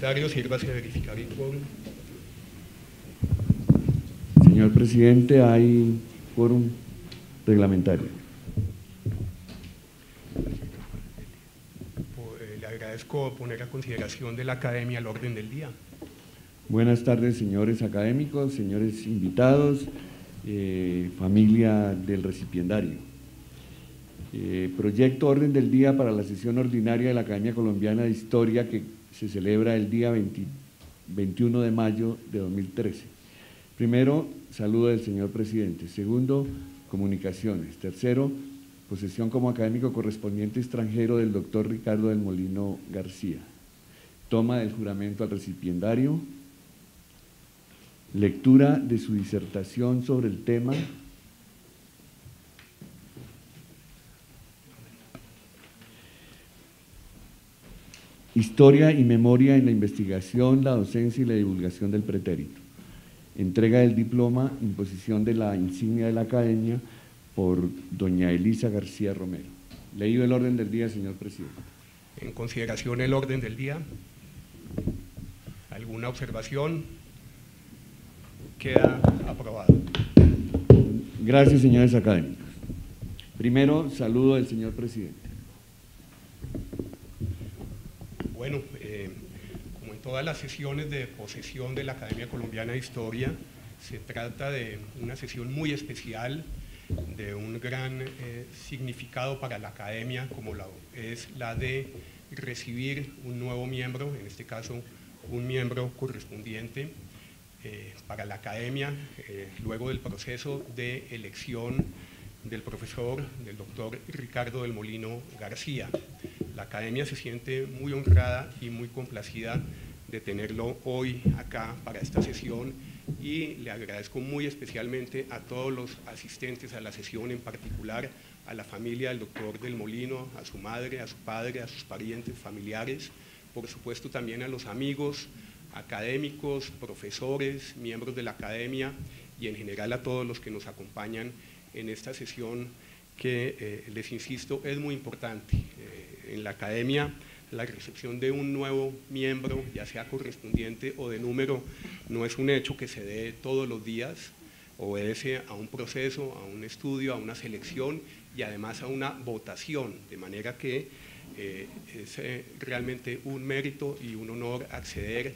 Secretario, sírvase a verificar el quórum. Señor presidente, hay quórum reglamentario. Le agradezco poner a consideración de la Academia el orden del día. Buenas tardes, señores académicos, señores invitados, familia del recipiendario. Proyecto orden del día para la sesión ordinaria de la Academia Colombiana de Historia que se celebra el día 21 de mayo de 2013. Primero, saludo del señor presidente. Segundo, comunicaciones. Tercero, posesión como académico correspondiente extranjero del doctor Ricardo del Molino García. Toma del juramento al recipiendario. Lectura de su disertación sobre el tema. Historia y memoria en la investigación, la docencia y la divulgación del pretérito. Entrega del diploma, imposición de la insignia de la Academia por doña Elisa García Romero. Leído el orden del día, señor presidente. En consideración el orden del día. ¿Alguna observación? Queda aprobado. Gracias, señores académicos. Primero, saludo del señor presidente. Bueno, como en todas las sesiones de posesión de la Academia Colombiana de Historia, se trata de una sesión muy especial, de un gran significado para la Academia, como es la de recibir un nuevo miembro, en este caso un miembro correspondiente para la Academia, luego del proceso de elección del profesor, del doctor Ricardo del Molino García. La Academia se siente muy honrada y muy complacida de tenerlo hoy acá para esta sesión y le agradezco muy especialmente a todos los asistentes a la sesión, en particular a la familia del doctor del Molino, a su madre, a su padre, a sus parientes, familiares, por supuesto también a los amigos académicos, profesores, miembros de la Academia y en general a todos los que nos acompañan en esta sesión que, les insisto, es muy importante. En la Academia, la recepción de un nuevo miembro, ya sea correspondiente o de número, no es un hecho que se dé todos los días, obedece a un proceso, a un estudio, a una selección y además a una votación, de manera que es realmente un mérito y un honor acceder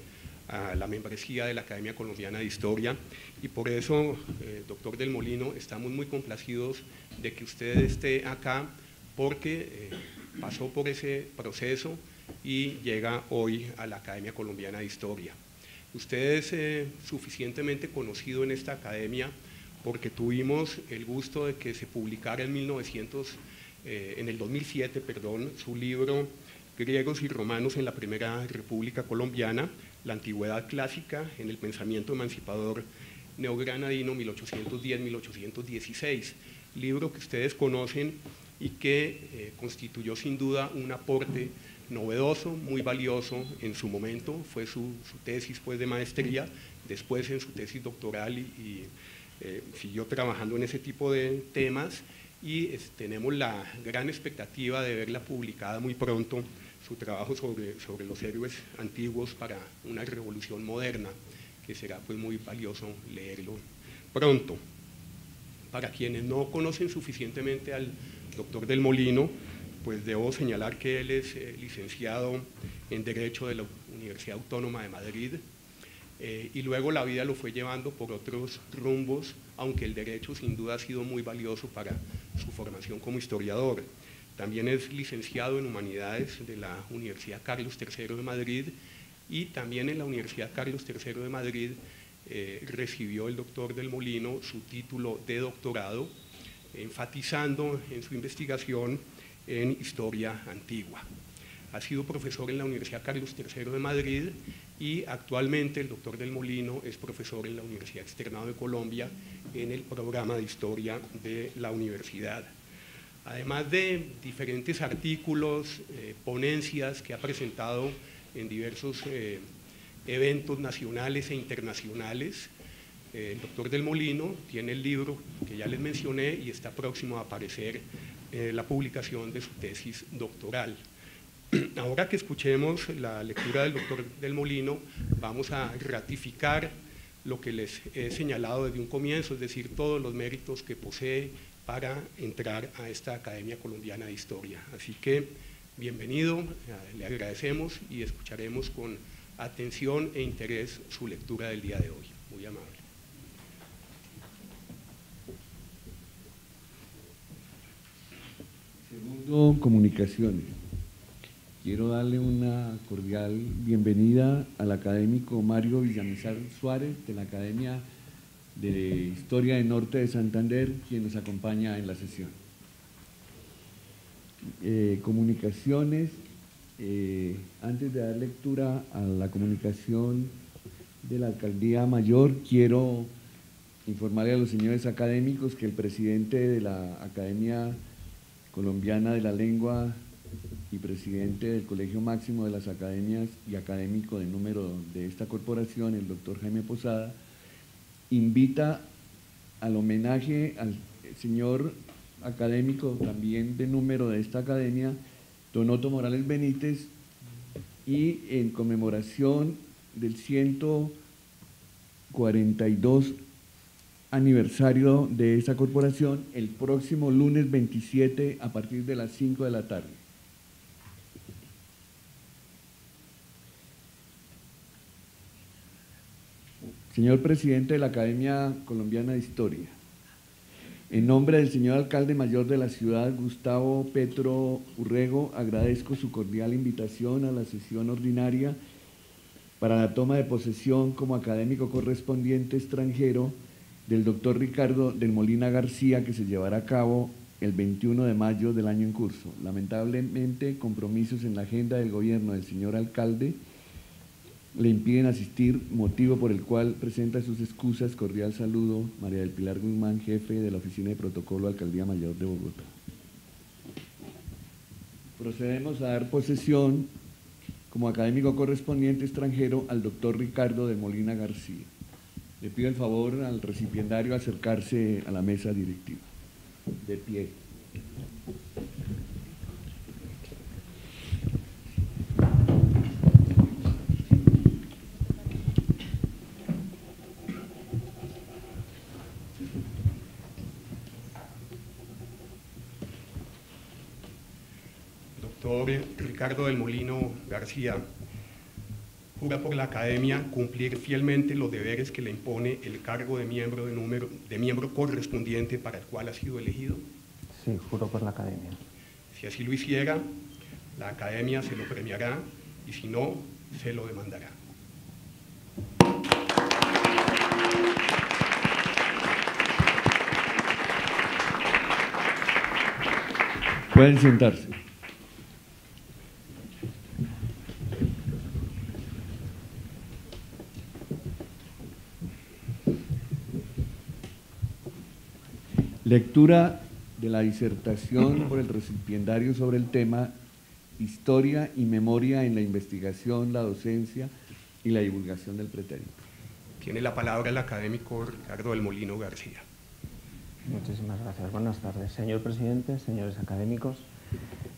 a la membresía de la Academia Colombiana de Historia y por eso, doctor del Molino, estamos muy complacidos de que usted esté acá porque pasó por ese proceso y llega hoy a la Academia Colombiana de Historia. Usted es suficientemente conocido en esta academia porque tuvimos el gusto de que se publicara en el 2007, su libro Griegos y Romanos en la Primera República Colombiana, la Antigüedad Clásica en el Pensamiento Emancipador Neogranadino 1810-1816, libro que ustedes conocen y que constituyó sin duda un aporte novedoso, muy valioso en su momento, fue su tesis pues, de maestría, después en su tesis doctoral y siguió trabajando en ese tipo de temas y tenemos la gran expectativa de verla publicada muy pronto, su trabajo sobre los héroes antiguos para una revolución moderna, que será pues muy valioso leerlo pronto. Para quienes no conocen suficientemente al doctor del Molino, pues debo señalar que él es licenciado en Derecho de la Universidad Autónoma de Madrid y luego la vida lo fue llevando por otros rumbos, aunque el derecho sin duda ha sido muy valioso para su formación como historiador. También es licenciado en Humanidades de la Universidad Carlos III de Madrid y también en la Universidad Carlos III de Madrid recibió el doctor del Molino su título de doctorado, enfatizando en su investigación en historia antigua. Ha sido profesor en la Universidad Carlos III de Madrid y actualmente el doctor del Molino es profesor en la Universidad Externado de Colombia en el programa de historia de la universidad. Además de diferentes artículos, ponencias que ha presentado en diversos eventos nacionales e internacionales, el doctor del Molino tiene el libro que ya les mencioné y está próximo a aparecer la publicación de su tesis doctoral. Ahora que escuchemos la lectura del doctor del Molino, vamos a ratificar lo que les he señalado desde un comienzo, es decir, todos los méritos que posee para entrar a esta Academia Colombiana de Historia. Así que, bienvenido, le agradecemos y escucharemos con atención e interés su lectura del día de hoy. Muy amable. Segundo, comunicaciones. Quiero darle una cordial bienvenida al académico Mario Villamizar Suárez de la Academia de Historia del Norte de Santander, quien nos acompaña en la sesión. Comunicaciones, antes de dar lectura a la comunicación de la Alcaldía Mayor, quiero informarle a los señores académicos que el presidente de la Academia Colombiana de la Lengua y presidente del Colegio Máximo de las Academias y académico de número de esta corporación, el doctor Jaime Posada, invita al homenaje al señor académico también de número de esta academia, don Otto Morales Benítez, y en conmemoración del 142 aniversario de esta corporación, el próximo lunes 27 a partir de las 5 de la tarde. Señor presidente de la Academia Colombiana de Historia, en nombre del señor alcalde mayor de la ciudad, Gustavo Petro Urrego, agradezco su cordial invitación a la sesión ordinaria para la toma de posesión como académico correspondiente extranjero del doctor Ricardo del Molina García, que se llevará a cabo el 21 de mayo del año en curso. Lamentablemente, compromisos en la agenda del gobierno del señor alcalde le impiden asistir, motivo por el cual presenta sus excusas. Cordial saludo, María del Pilar Guzmán, jefe de la Oficina de Protocolo, Alcaldía Mayor de Bogotá. Procedemos a dar posesión como académico correspondiente extranjero al doctor Ricardo del Molina García. Le pido el favor al recipiendario acercarse a la mesa directiva. De pie. Doctor Ricardo del Molino García, jura por la Academia cumplir fielmente los deberes que le impone el cargo de miembro correspondiente para el cual ha sido elegido. Sí, juro por la Academia. Si así lo hiciera, la Academia se lo premiará y si no, se lo demandará. Pueden sentarse. Lectura de la disertación por el recipiendario sobre el tema Historia y Memoria en la Investigación, la Docencia y la Divulgación del Pretérito. Tiene la palabra el académico Ricardo del Molino García. Muchísimas gracias. Buenas tardes. Señor presidente, señores académicos,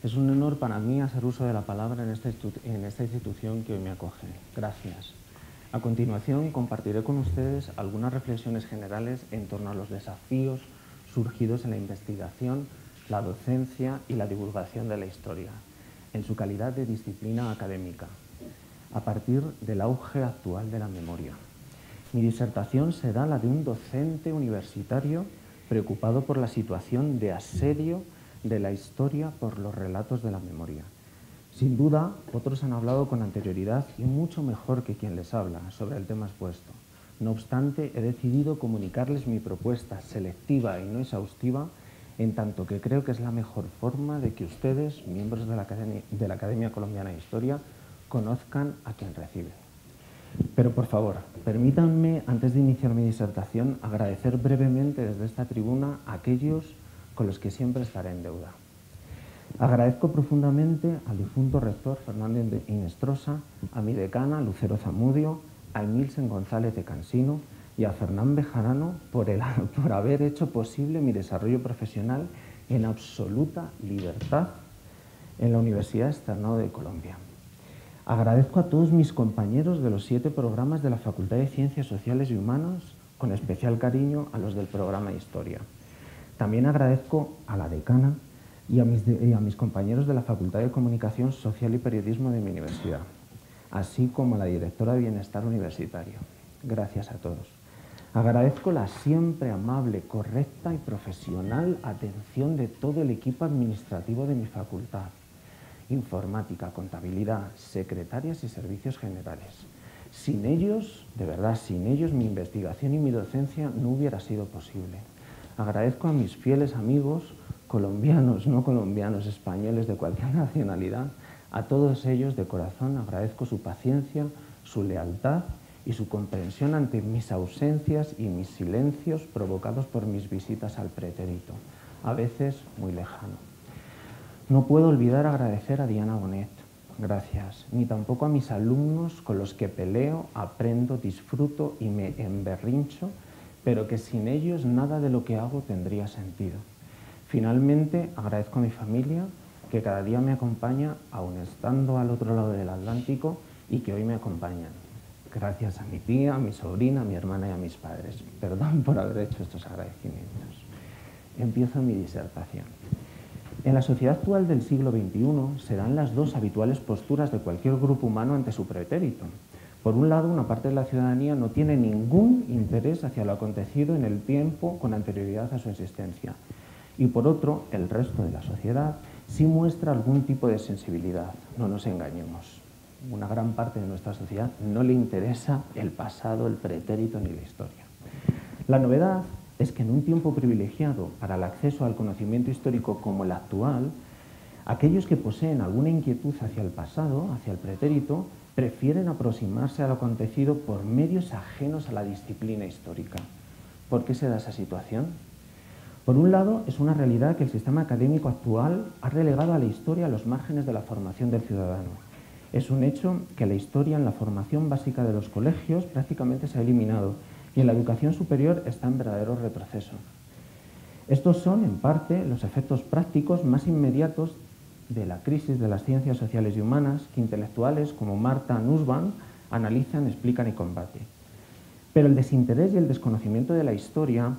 es un honor para mí hacer uso de la palabra en esta institución que hoy me acoge. Gracias. A continuación, compartiré con ustedes algunas reflexiones generales en torno a los desafíos surgidos en la investigación, la docencia y la divulgación de la historia, en su calidad de disciplina académica, a partir del auge actual de la memoria. Mi disertación será la de un docente universitario preocupado por la situación de asedio de la historia por los relatos de la memoria. Sin duda, otros han hablado con anterioridad y mucho mejor que quien les habla sobre el tema expuesto. No obstante, he decidido comunicarles mi propuesta selectiva y no exhaustiva, en tanto que creo que es la mejor forma de que ustedes, miembros de la Academia Colombiana de Historia, conozcan a quien reciben. Pero, por favor, permítanme, antes de iniciar mi disertación, agradecer brevemente desde esta tribuna a aquellos con los que siempre estaré en deuda. Agradezco profundamente al difunto rector Fernández Inestrosa, a mi decana Lucero Zamudio, a Emilsen González de Cansino y a Fernán Bejarano por haber hecho posible mi desarrollo profesional en absoluta libertad en la Universidad Externado de Colombia. Agradezco a todos mis compañeros de los 7 programas de la Facultad de Ciencias Sociales y Humanas, con especial cariño a los del programa de Historia. También agradezco a la decana y a mis compañeros de la Facultad de Comunicación Social y Periodismo de mi universidad, así como a la directora de Bienestar Universitario. Gracias a todos. Agradezco la siempre amable, correcta y profesional atención de todo el equipo administrativo de mi facultad: informática, contabilidad, secretarias y servicios generales. Sin ellos, de verdad, sin ellos, mi investigación y mi docencia no hubiera sido posible. Agradezco a mis fieles amigos, colombianos, no colombianos, españoles de cualquier nacionalidad. A todos ellos, de corazón, agradezco su paciencia, su lealtad y su comprensión ante mis ausencias y mis silencios provocados por mis visitas al pretérito, a veces muy lejano. No puedo olvidar agradecer a Diana Bonet, gracias, ni tampoco a mis alumnos con los que peleo, aprendo, disfruto y me emberrincho, pero que sin ellos nada de lo que hago tendría sentido. Finalmente, agradezco a mi familia, que cada día me acompaña, aun estando al otro lado del Atlántico, y que hoy me acompañan. Gracias a mi tía, a mi sobrina, a mi hermana y a mis padres. Perdón por haber hecho estos agradecimientos. Empiezo mi disertación. En la sociedad actual del siglo XXI se dan las dos habituales posturas de cualquier grupo humano ante su pretérito. Por un lado, una parte de la ciudadanía no tiene ningún interés hacia lo acontecido en el tiempo con anterioridad a su existencia. Y por otro, el resto de la sociedad sí muestra algún tipo de sensibilidad. No nos engañemos. Una gran parte de nuestra sociedad no le interesa el pasado, el pretérito ni la historia. La novedad es que en un tiempo privilegiado para el acceso al conocimiento histórico como el actual, aquellos que poseen alguna inquietud hacia el pasado, hacia el pretérito, prefieren aproximarse a lo acontecido por medios ajenos a la disciplina histórica. ¿Por qué se da esa situación? Por un lado, es una realidad que el sistema académico actual ha relegado a la historia a los márgenes de la formación del ciudadano. Es un hecho que la historia en la formación básica de los colegios prácticamente se ha eliminado y en la educación superior está en verdadero retroceso. Estos son, en parte, los efectos prácticos más inmediatos de la crisis de las ciencias sociales y humanas que intelectuales como Martha Nussbaum analizan, explican y combaten. Pero el desinterés y el desconocimiento de la historia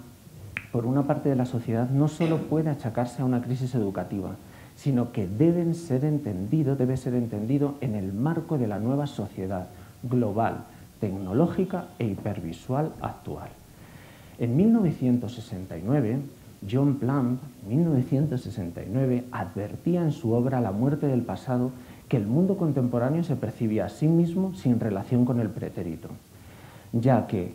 por una parte de la sociedad no solo puede achacarse a una crisis educativa, sino que debe ser entendido en el marco de la nueva sociedad global, tecnológica e hipervisual actual. En 1969, John Plumb, 1969, advertía en su obra La muerte del pasado que el mundo contemporáneo se percibía a sí mismo sin relación con el pretérito, ya que,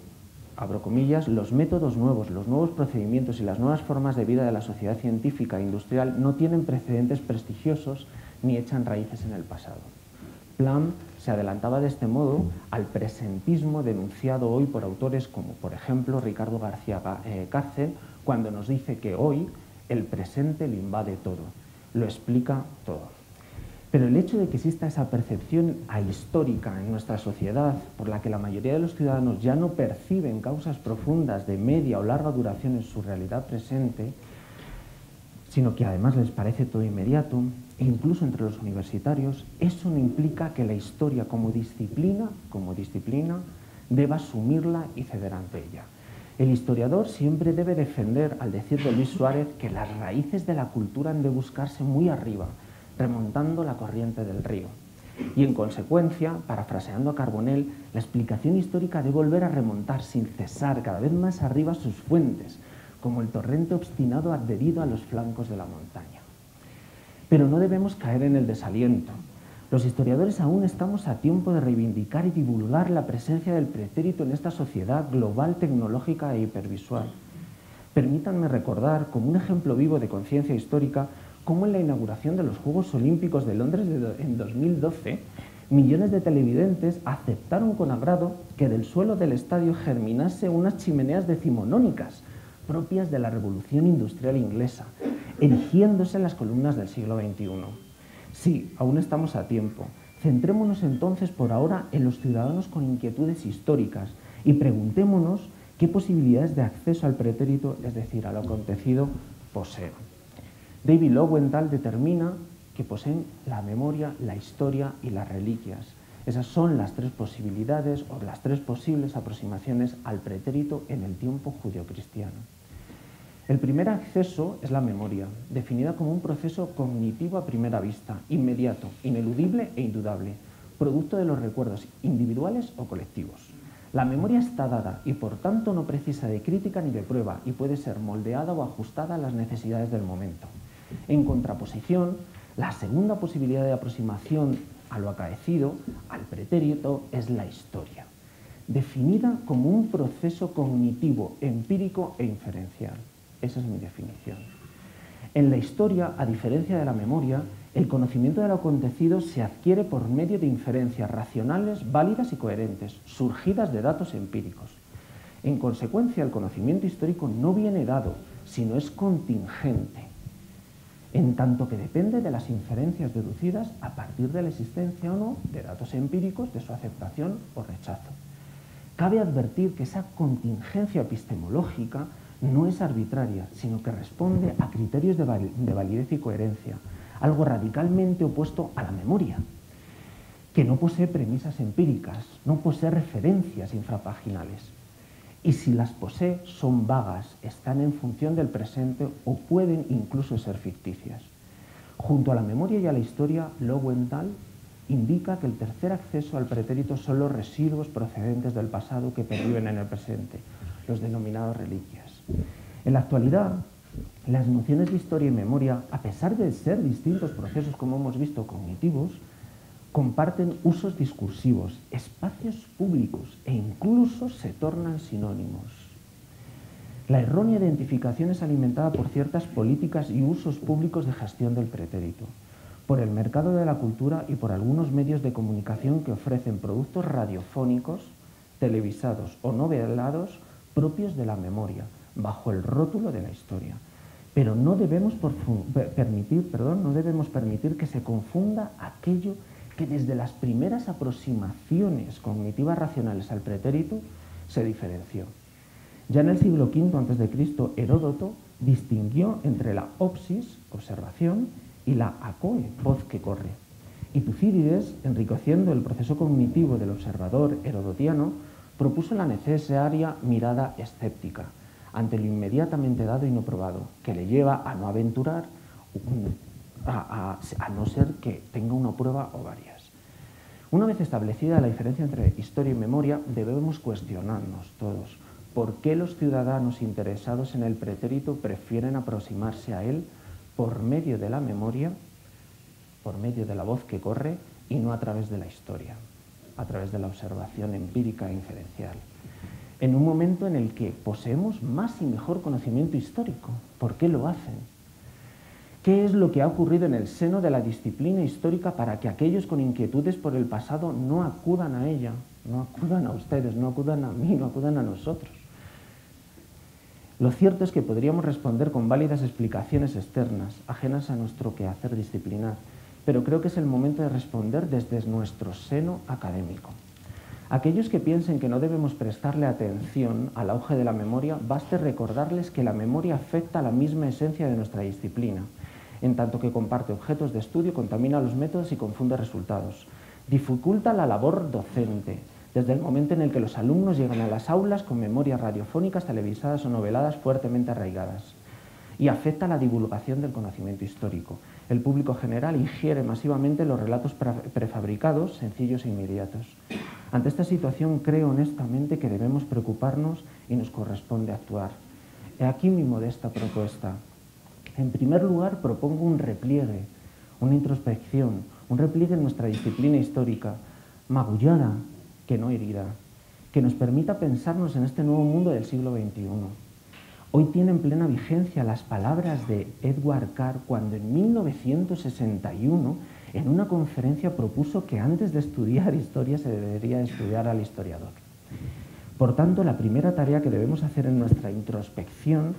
abro comillas, los métodos nuevos, los nuevos procedimientos y las nuevas formas de vida de la sociedad científica e industrial no tienen precedentes prestigiosos ni echan raíces en el pasado. Plumb se adelantaba de este modo al presentismo denunciado hoy por autores como, por ejemplo, Ricardo García Cárcel, cuando nos dice que hoy el presente lo invade todo, lo explica todo. Pero el hecho de que exista esa percepción ahistórica en nuestra sociedad, por la que la mayoría de los ciudadanos ya no perciben causas profundas de media o larga duración en su realidad presente, sino que además les parece todo inmediato, e incluso entre los universitarios, eso no implica que la historia como disciplina, deba asumirla y ceder ante ella. El historiador siempre debe defender, al decir de Luis Suárez, que las raíces de la cultura han de buscarse muy arriba, remontando la corriente del río. Y en consecuencia, parafraseando a Carbonell, la explicación histórica debe volver a remontar sin cesar cada vez más arriba sus fuentes, como el torrente obstinado adherido a los flancos de la montaña. Pero no debemos caer en el desaliento. Los historiadores aún estamos a tiempo de reivindicar y divulgar la presencia del pretérito en esta sociedad global, tecnológica e hipervisual. Permítanme recordar, como un ejemplo vivo de conciencia histórica, cómo en la inauguración de los Juegos Olímpicos de Londres en 2012, millones de televidentes aceptaron con agrado que del suelo del estadio germinase unas chimeneas decimonónicas propias de la Revolución Industrial Inglesa, erigiéndose en las columnas del siglo XXI. Sí, aún estamos a tiempo. Centrémonos entonces por ahora en los ciudadanos con inquietudes históricas y preguntémonos qué posibilidades de acceso al pretérito, es decir, a lo acontecido, poseen. David Lowenthal determina que poseen la memoria, la historia y las reliquias. Esas son las tres posibilidades o las tres posibles aproximaciones al pretérito en el tiempo judeocristiano. El primer acceso es la memoria, definida como un proceso cognitivo a primera vista, inmediato, ineludible e indudable, producto de los recuerdos individuales o colectivos. La memoria está dada y por tanto no precisa de crítica ni de prueba y puede ser moldeada o ajustada a las necesidades del momento. En contraposición, la segunda posibilidad de aproximación a lo acaecido, al pretérito, es la historia, definida como un proceso cognitivo, empírico e inferencial. Esa es mi definición. En la historia, a diferencia de la memoria, el conocimiento de lo acontecido se adquiere por medio de inferencias racionales, válidas y coherentes, surgidas de datos empíricos. En consecuencia, el conocimiento histórico no viene dado, sino es contingente, en tanto que depende de las inferencias deducidas a partir de la existencia o no de datos empíricos, de su aceptación o rechazo. Cabe advertir que esa contingencia epistemológica no es arbitraria, sino que responde a criterios de validez y coherencia, algo radicalmente opuesto a la memoria, que no posee premisas empíricas, no posee referencias infrapaginales. Y si las posee, son vagas, están en función del presente o pueden incluso ser ficticias. Junto a la memoria y a la historia, Lowenthal indica que el tercer acceso al pretérito son los residuos procedentes del pasado que perviven en el presente, los denominados reliquias. En la actualidad, las nociones de historia y memoria, a pesar de ser distintos procesos, como hemos visto, cognitivos, comparten usos discursivos, espacios públicos e incluso se tornan sinónimos. La errónea identificación es alimentada por ciertas políticas y usos públicos de gestión del pretérito, por el mercado de la cultura y por algunos medios de comunicación que ofrecen productos radiofónicos, televisados o novelados propios de la memoria, bajo el rótulo de la historia. Pero no debemos permitir que se confunda aquello que desde las primeras aproximaciones cognitivas racionales al pretérito se diferenció. Ya en el siglo V a.C., Heródoto distinguió entre la opsis, observación, y la acoe, voz que corre. Y Tucídides, enriqueciendo el proceso cognitivo del observador herodotiano, propuso la necesaria mirada escéptica ante lo inmediatamente dado y no probado, que le lleva a no aventurar, a no ser que tenga una prueba o varias. Una vez establecida la diferencia entre historia y memoria, debemos cuestionarnos todos por qué los ciudadanos interesados en el pretérito prefieren aproximarse a él por medio de la memoria, por medio de la voz que corre y no a través de la historia, a través de la observación empírica e inferencial. En un momento en el que poseemos más y mejor conocimiento histórico, ¿por qué lo hacen? ¿Qué es lo que ha ocurrido en el seno de la disciplina histórica para que aquellos con inquietudes por el pasado no acudan a ella, no acudan a ustedes, no acudan a mí, no acudan a nosotros? Lo cierto es que podríamos responder con válidas explicaciones externas, ajenas a nuestro quehacer disciplinar, pero creo que es el momento de responder desde nuestro seno académico. Aquellos que piensen que no debemos prestarle atención al auge de la memoria, baste recordarles que la memoria afecta a la misma esencia de nuestra disciplina, en tanto que comparte objetos de estudio, contamina los métodos y confunde resultados. Dificulta la labor docente, desde el momento en el que los alumnos llegan a las aulas con memorias radiofónicas, televisadas o noveladas fuertemente arraigadas. Y afecta la divulgación del conocimiento histórico. El público general ingiere masivamente los relatos prefabricados, sencillos e inmediatos. Ante esta situación creo honestamente que debemos preocuparnos y nos corresponde actuar. He aquí mi modesta propuesta. En primer lugar, propongo un repliegue, una introspección, un repliegue en nuestra disciplina histórica, magullada, que no herida, que nos permita pensarnos en este nuevo mundo del siglo XXI. Hoy tienen plena vigencia las palabras de Edward Carr cuando en 1961 en una conferencia propuso que antes de estudiar historia se debería estudiar al historiador. Por tanto, la primera tarea que debemos hacer en nuestra introspección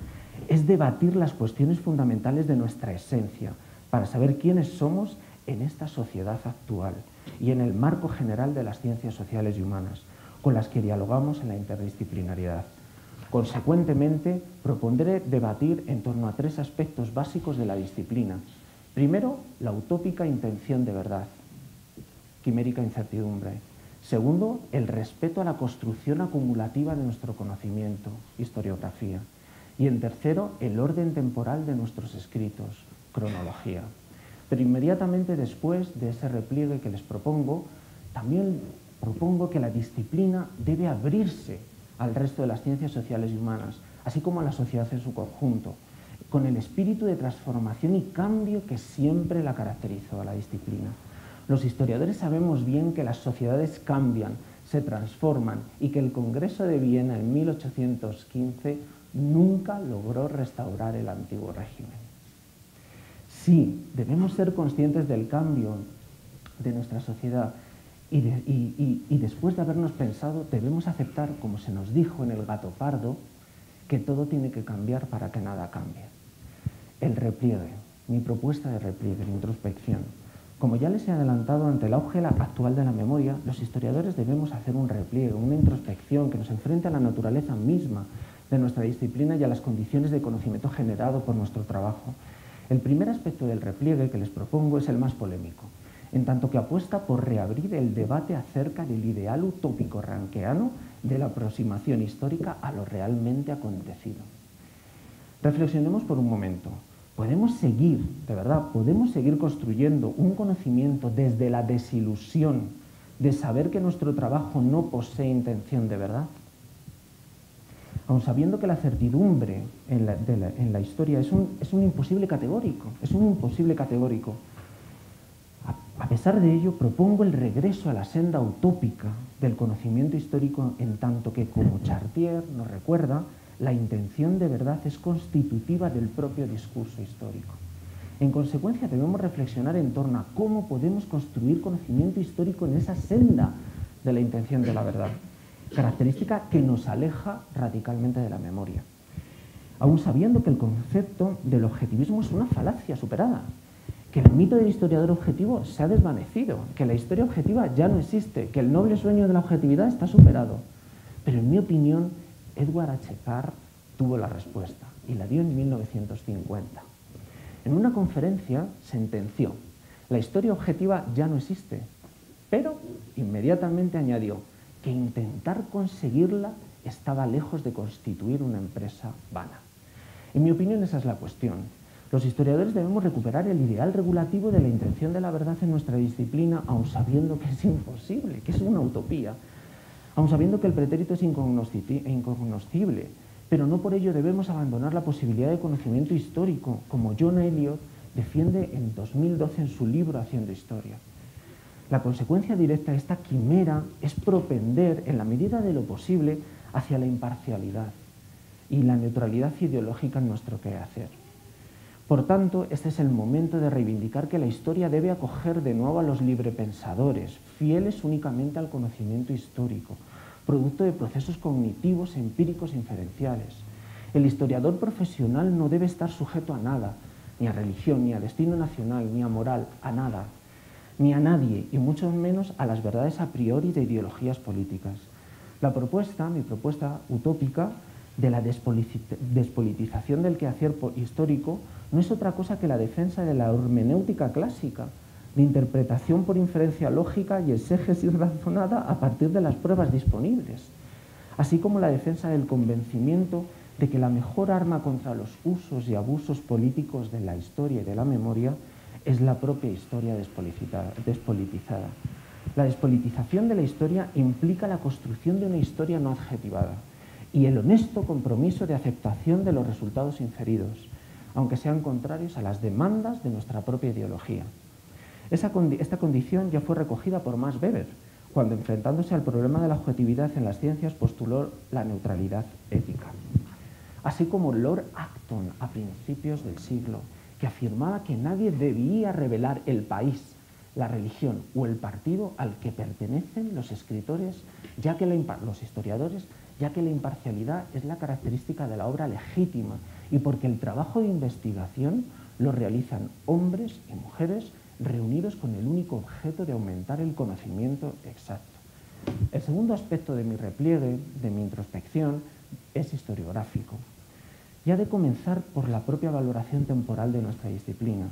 es debatir las cuestiones fundamentales de nuestra esencia para saber quiénes somos en esta sociedad actual y en el marco general de las ciencias sociales y humanas, con las que dialogamos en la interdisciplinariedad. Consecuentemente, propondré debatir en torno a tres aspectos básicos de la disciplina. Primero, la utópica intención de verdad, quimérica incertidumbre. Segundo, el respeto a la construcción acumulativa de nuestro conocimiento, historiografía. Y en tercero, el orden temporal de nuestros escritos, cronología. Pero inmediatamente después de ese repliegue que les propongo, también propongo que la disciplina debe abrirse al resto de las ciencias sociales y humanas, así como a la sociedad en su conjunto, con el espíritu de transformación y cambio que siempre la caracterizó a la disciplina. Los historiadores sabemos bien que las sociedades cambian, se transforman y que el Congreso de Viena en 1815 nunca logró restaurar el antiguo régimen. Sí, debemos ser conscientes del cambio de nuestra sociedad y después de habernos pensado debemos aceptar, como se nos dijo en El gato pardo, que todo tiene que cambiar para que nada cambie. El repliegue, mi propuesta de repliegue, de introspección. Como ya les he adelantado, ante el auge actual de la memoria, los historiadores debemos hacer un repliegue, una introspección que nos enfrente a la naturaleza misma de nuestra disciplina y a las condiciones de conocimiento generado por nuestro trabajo. El primer aspecto del repliegue que les propongo es el más polémico, en tanto que apuesta por reabrir el debate acerca del ideal utópico rankeano de la aproximación histórica a lo realmente acontecido. Reflexionemos por un momento. Podemos seguir, de verdad, podemos seguir construyendo un conocimiento desde la desilusión de saber que nuestro trabajo no posee intención de verdad. Aun sabiendo que la certidumbre en la historia es un imposible categórico, A pesar de ello, propongo el regreso a la senda utópica del conocimiento histórico, en tanto que, como Chartier nos recuerda, la intención de verdad es constitutiva del propio discurso histórico. En consecuencia, debemos reflexionar en torno a cómo podemos construir conocimiento histórico en esa senda de la intención de la verdad, característica que nos aleja radicalmente de la memoria. Aun sabiendo que el concepto del objetivismo es una falacia superada, que el mito del historiador objetivo se ha desvanecido, que la historia objetiva ya no existe, que el noble sueño de la objetividad está superado. Pero en mi opinión, Edward H. Carr tuvo la respuesta y la dio en 1950. En una conferencia sentenció: la historia objetiva ya no existe, pero inmediatamente añadió que intentar conseguirla estaba lejos de constituir una empresa vana. En mi opinión, esa es la cuestión. Los historiadores debemos recuperar el ideal regulativo de la intención de la verdad en nuestra disciplina, aun sabiendo que es imposible, que es una utopía, aun sabiendo que el pretérito es incognoscible, pero no por ello debemos abandonar la posibilidad de conocimiento histórico, como John Eliot defiende en 2012 en su libro Haciendo Historia. La consecuencia directa de esta quimera es propender, en la medida de lo posible, hacia la imparcialidad y la neutralidad ideológica en nuestro quehacer. Por tanto, este es el momento de reivindicar que la historia debe acoger de nuevo a los librepensadores, fieles únicamente al conocimiento histórico, producto de procesos cognitivos, empíricos e inferenciales. El historiador profesional no debe estar sujeto a nada, ni a religión, ni a destino nacional, ni a moral, a nada, ni a nadie, y mucho menos a las verdades a priori de ideologías políticas. Mi propuesta utópica de la despolitización del quehacer histórico no es otra cosa que la defensa de la hermenéutica clásica, de interpretación por inferencia lógica y exégesis razonada a partir de las pruebas disponibles, así como la defensa del convencimiento de que la mejor arma contra los usos y abusos políticos de la historia y de la memoria es la propia historia despolitizada. La despolitización de la historia implica la construcción de una historia no adjetivada y el honesto compromiso de aceptación de los resultados inferidos, aunque sean contrarios a las demandas de nuestra propia ideología. Esta condición ya fue recogida por Max Weber, cuando, enfrentándose al problema de la objetividad en las ciencias, postuló la neutralidad ética. Así como Lord Acton a principios del siglo, que afirmaba que nadie debía revelar el país, la religión o el partido al que pertenecen los escritores, los historiadores, ya que la imparcialidad es la característica de la obra legítima y porque el trabajo de investigación lo realizan hombres y mujeres reunidos con el único objeto de aumentar el conocimiento exacto. El segundo aspecto de mi repliegue, de mi introspección, es historiográfico. Y ha de comenzar por la propia valoración temporal de nuestra disciplina.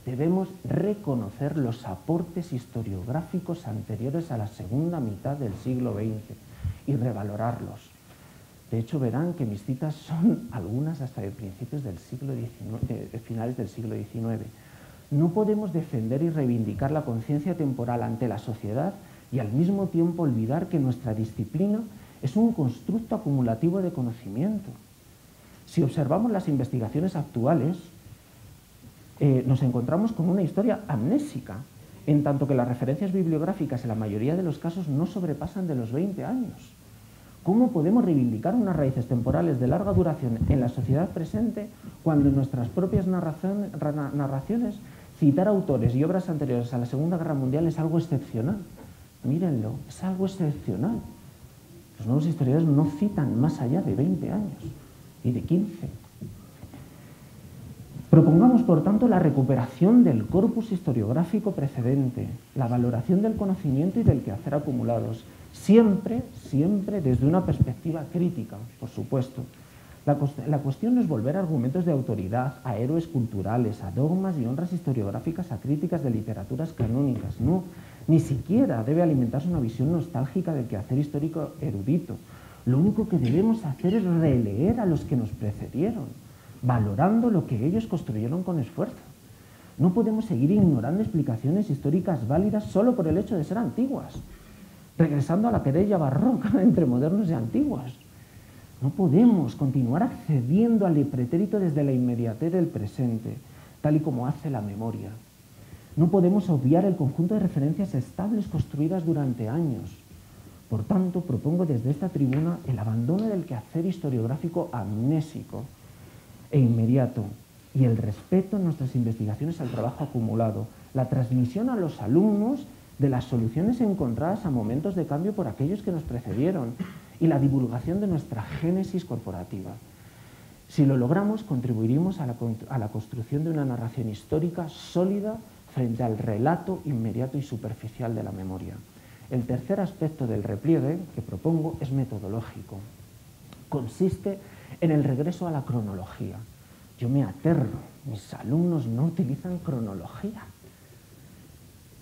Debemos reconocer los aportes historiográficos anteriores a la segunda mitad del siglo XX y revalorarlos. De hecho, verán que mis citas son algunas hasta de principios del siglo XIX, de finales del siglo XIX. No podemos defender y reivindicar la conciencia temporal ante la sociedad y al mismo tiempo olvidar que nuestra disciplina es un constructo acumulativo de conocimiento. Si observamos las investigaciones actuales, nos encontramos con una historia amnésica, en tanto que las referencias bibliográficas en la mayoría de los casos no sobrepasan de los 20 años. ¿Cómo podemos reivindicar unas raíces temporales de larga duración en la sociedad presente cuando en nuestras propias narraciones citar autores y obras anteriores a la Segunda Guerra Mundial es algo excepcional? Mírenlo, es algo excepcional. Los nuevos historiadores no citan más allá de 20 años y de 15. Propongamos, por tanto, la recuperación del corpus historiográfico precedente, la valoración del conocimiento y del quehacer acumulados, siempre desde una perspectiva crítica, por supuesto. La cuestión no es volver a argumentos de autoridad, a héroes culturales, a dogmas y honras historiográficas, a críticas de literaturas canónicas, no. Ni siquiera debe alimentarse una visión nostálgica del quehacer histórico erudito. Lo único que debemos hacer es releer a los que nos precedieron, valorando lo que ellos construyeron con esfuerzo. No podemos seguir ignorando explicaciones históricas válidas solo por el hecho de ser antiguas, regresando a la querella barroca entre modernos y antiguos. No podemos continuar accediendo al pretérito desde la inmediatez del presente, tal y como hace la memoria. No podemos obviar el conjunto de referencias estables construidas durante años. Por tanto, propongo desde esta tribuna el abandono del quehacer historiográfico amnésico e inmediato y el respeto en nuestras investigaciones al trabajo acumulado, la transmisión a los alumnos de las soluciones encontradas a momentos de cambio por aquellos que nos precedieron y la divulgación de nuestra génesis corporativa. Si lo logramos, contribuiremos a la construcción de una narración histórica sólida frente al relato inmediato y superficial de la memoria. El tercer aspecto del repliegue que propongo es metodológico. Consiste en el regreso a la cronología. Yo me aterro, mis alumnos no utilizan cronología.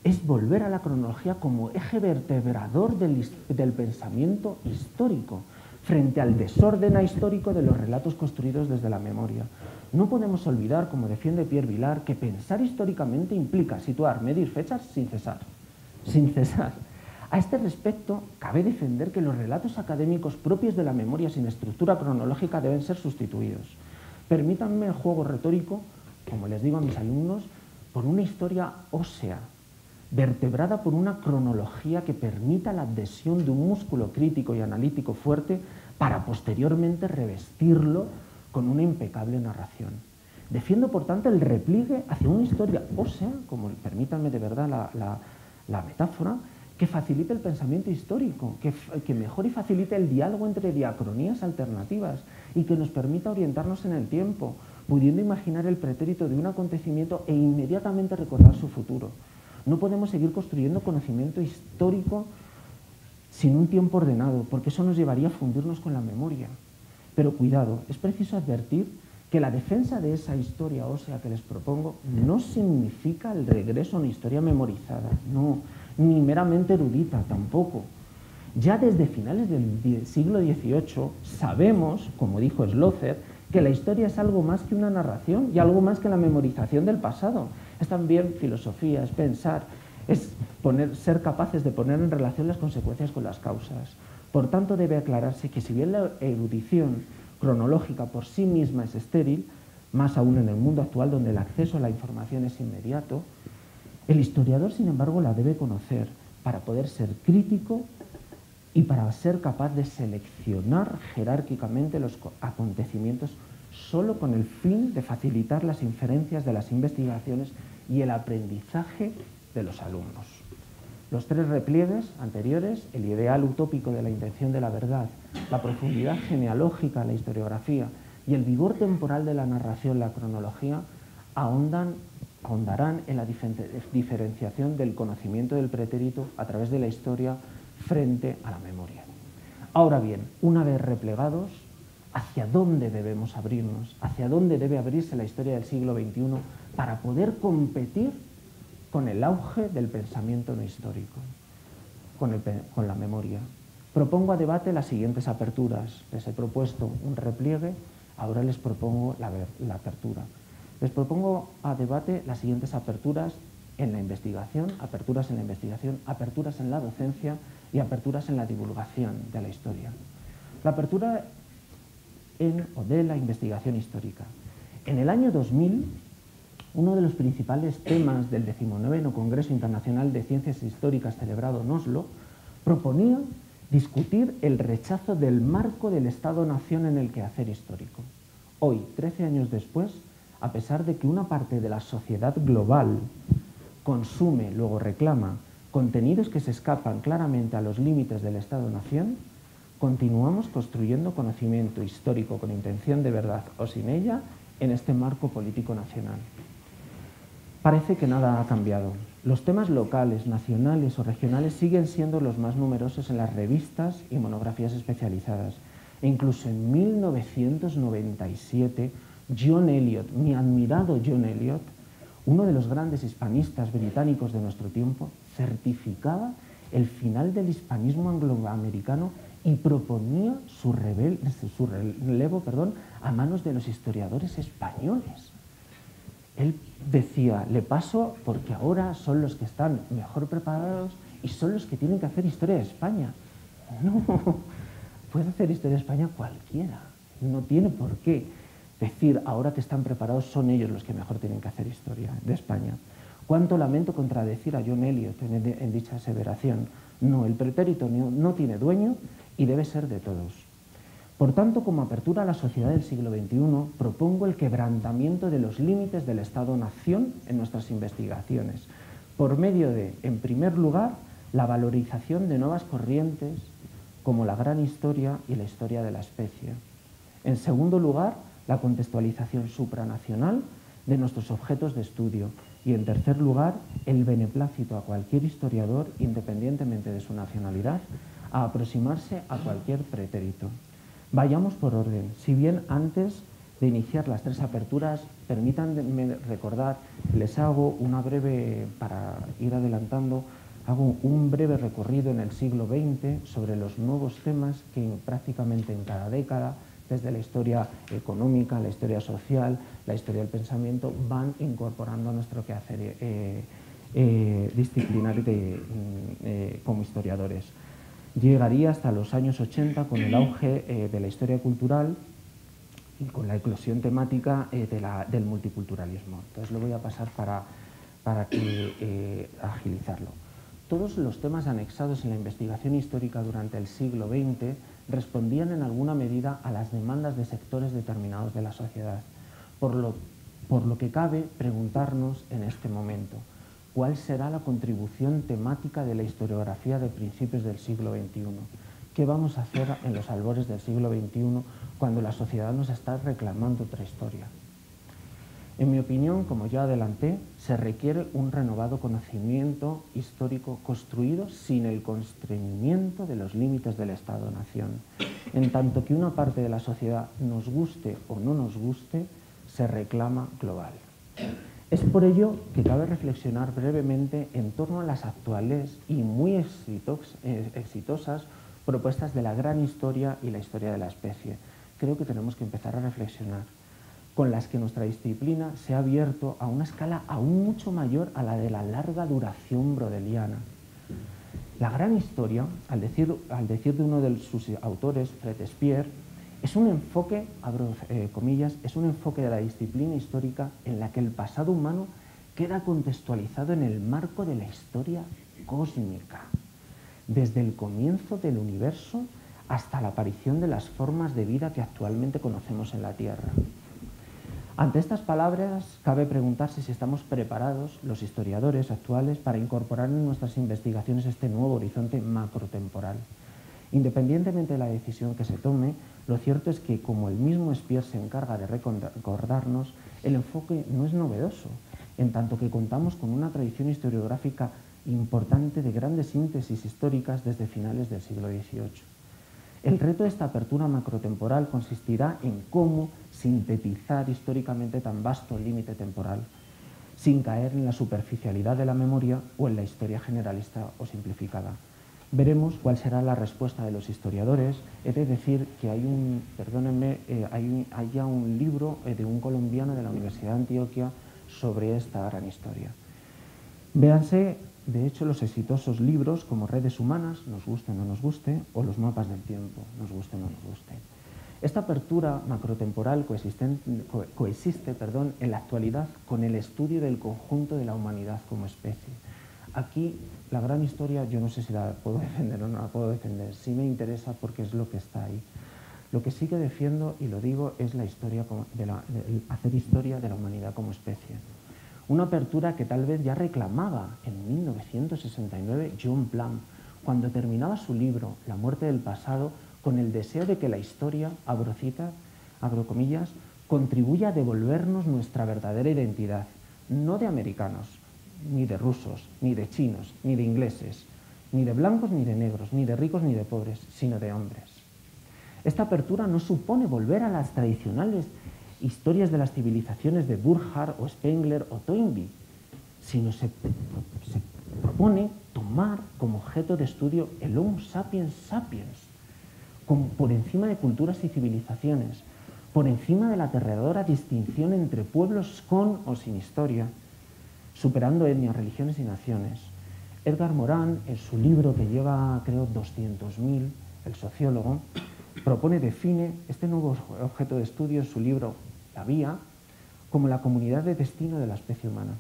Es volver a la cronología como eje vertebrador del pensamiento histórico, frente al desorden ahistórico de los relatos construidos desde la memoria. No podemos olvidar, como defiende Pierre Vilar, que pensar históricamente implica situar, medir fechas sin cesar. Sin cesar. A este respecto, cabe defender que los relatos académicos propios de la memoria sin estructura cronológica deben ser sustituidos. Permítanme el juego retórico, como les digo a mis alumnos, por una historia ósea, vertebrada por una cronología que permita la adhesión de un músculo crítico y analítico fuerte para posteriormente revestirlo con una impecable narración. Defiendo, por tanto, el repliegue hacia una historia ósea, como permítanme de verdad la metáfora, que facilite el pensamiento histórico, que mejore y facilite el diálogo entre diacronías alternativas y que nos permita orientarnos en el tiempo, pudiendo imaginar el pretérito de un acontecimiento e inmediatamente recordar su futuro. No podemos seguir construyendo conocimiento histórico sin un tiempo ordenado, porque eso nos llevaría a fundirnos con la memoria. Pero cuidado, es preciso advertir que la defensa de esa historia ósea que les propongo no significa el regreso a una historia memorizada, no, ni meramente erudita tampoco. Ya desde finales del siglo XVIII sabemos, como dijo Slotzer, que la historia es algo más que una narración y algo más que la memorización del pasado. Es también filosofía, es pensar, es ser capaces de poner en relación las consecuencias con las causas. Por tanto, debe aclararse que si bien la erudición cronológica por sí misma es estéril, más aún en el mundo actual donde el acceso a la información es inmediato, el historiador, sin embargo, la debe conocer para poder ser crítico y para ser capaz de seleccionar jerárquicamente los acontecimientos solo con el fin de facilitar las inferencias de las investigaciones y el aprendizaje de los alumnos. Los tres repliegues anteriores, el ideal utópico de la intención de la verdad, la profundidad genealógica, la historiografía y el vigor temporal de la narración, la cronología, ahondarán en la diferenciación del conocimiento del pretérito a través de la historia frente a la memoria. Ahora bien, una vez replegados, hacia dónde debemos abrirnos, hacia dónde debe abrirse la historia del siglo XXI para poder competir con el auge del pensamiento no histórico, con la memoria. Propongo a debate las siguientes aperturas. Les he propuesto un repliegue, ahora les propongo la apertura. Les propongo a debate las siguientes aperturas en la investigación, aperturas en la docencia y aperturas en la divulgación de la historia. La apertura de la investigación histórica. En el año 2000, uno de los principales temas del 19º Congreso Internacional de Ciencias Históricas celebrado en Oslo proponía discutir el rechazo del marco del Estado-Nación en el quehacer histórico. Hoy, 13 años después, a pesar de que una parte de la sociedad global consume, luego reclama, contenidos que se escapan claramente a los límites del Estado-Nación, continuamos construyendo conocimiento histórico con intención de verdad o sin ella en este marco político nacional. Parece que nada ha cambiado. Los temas locales, nacionales o regionales siguen siendo los más numerosos en las revistas y monografías especializadas. E incluso en 1997, John Eliot, mi admirado John Eliot, uno de los grandes hispanistas británicos de nuestro tiempo, certificaba el final del hispanismo angloamericano y proponía su relevo a manos de los historiadores españoles. Él decía, le paso porque ahora son los que están mejor preparados y son los que tienen que hacer historia de España. No, puede hacer historia de España cualquiera, no tiene por qué decir ahora que están preparados son ellos los que mejor tienen que hacer historia de España. Cuánto lamento contradecir a John Eliot en dicha aseveración. No, el pretérito no tiene dueño y debe ser de todos. Por tanto, como apertura a la sociedad del siglo XXI, propongo el quebrantamiento de los límites del Estado-Nación en nuestras investigaciones, por medio de, en primer lugar, la valorización de nuevas corrientes como la gran historia y la historia de la especie. En segundo lugar, la contextualización supranacional de nuestros objetos de estudio. Y en tercer lugar, el beneplácito a cualquier historiador, independientemente de su nacionalidad, a aproximarse a cualquier pretérito. Vayamos por orden. Si bien antes de iniciar las tres aperturas, permítanme recordar, les hago una breve, para ir adelantando, hago un breve recorrido en el siglo XX sobre los nuevos temas que prácticamente en cada década, desde la historia económica, la historia social, la historia del pensamiento, van incorporando a nuestro quehacer disciplinario como historiadores. Llegaría hasta los años 80 con el auge de la historia cultural y con la eclosión temática del multiculturalismo. Entonces lo voy a pasar para agilizarlo. Todos los temas anexados en la investigación histórica durante el siglo XX respondían en alguna medida a las demandas de sectores determinados de la sociedad, por lo que cabe preguntarnos en este momento, ¿cuál será la contribución temática de la historiografía de principios del siglo XXI? ¿Qué vamos a hacer en los albores del siglo XXI cuando la sociedad nos está reclamando otra historia? En mi opinión, como ya adelanté, se requiere un renovado conocimiento histórico construido sin el constreñimiento de los límites del Estado-Nación. En tanto que una parte de la sociedad, nos guste o no nos guste, se reclama global. Es por ello que cabe reflexionar brevemente en torno a las actuales y muy exitosas propuestas de la gran historia y la historia de la especie. Creo que tenemos que empezar a reflexionar, con las que nuestra disciplina se ha abierto a una escala aún mucho mayor a la de la larga duración brodeliana. La gran historia, al decir de uno de sus autores, Fred Spier, es un enfoque, abro comillas, es un enfoque de la disciplina histórica en la que el pasado humano queda contextualizado en el marco de la historia cósmica, desde el comienzo del universo hasta la aparición de las formas de vida que actualmente conocemos en la Tierra. Ante estas palabras, cabe preguntarse si estamos preparados, los historiadores actuales, para incorporar en nuestras investigaciones este nuevo horizonte macrotemporal. Independientemente de la decisión que se tome, lo cierto es que, como el mismo Spier se encarga de recordarnos, el enfoque no es novedoso, en tanto que contamos con una tradición historiográfica importante de grandes síntesis históricas desde finales del siglo XVIII. El reto de esta apertura macrotemporal consistirá en cómo sintetizar históricamente tan vasto límite temporal, sin caer en la superficialidad de la memoria o en la historia generalista o simplificada. Veremos cuál será la respuesta de los historiadores. He de decir que hay ya un libro de un colombiano de la Universidad de Antioquia sobre esta gran historia. Véanse, de hecho, los exitosos libros como Redes Humanas, nos guste o no nos guste, o Los mapas del tiempo, nos guste o no nos guste. Esta apertura macrotemporal coexiste en la actualidad con el estudio del conjunto de la humanidad como especie. Aquí la gran historia, yo no sé si la puedo defender o no la puedo defender, sí me interesa porque es lo que está ahí. Lo que sí que defiendo, y lo digo, es la historia hacer historia de la humanidad como especie. Una apertura que tal vez ya reclamaba en 1969 John Plumb, cuando terminaba su libro La muerte del pasado, con el deseo de que la historia, abro comillas, contribuya a devolvernos nuestra verdadera identidad, no de americanos, ni de rusos, ni de chinos, ni de ingleses, ni de blancos ni de negros, ni de ricos ni de pobres, sino de hombres. Esta apertura no supone volver a las tradicionales historias de las civilizaciones de Burckhardt o Spengler o Toynbee, sino se propone tomar como objeto de estudio el Homo sapiens sapiens, por encima de culturas y civilizaciones, por encima de la aterradora distinción entre pueblos con o sin historia, superando etnias, religiones y naciones. Edgar Morin, en su libro que lleva, creo, 200.000, el sociólogo, define este nuevo objeto de estudio en su libro La Vía como la comunidad de destino de la especie humana.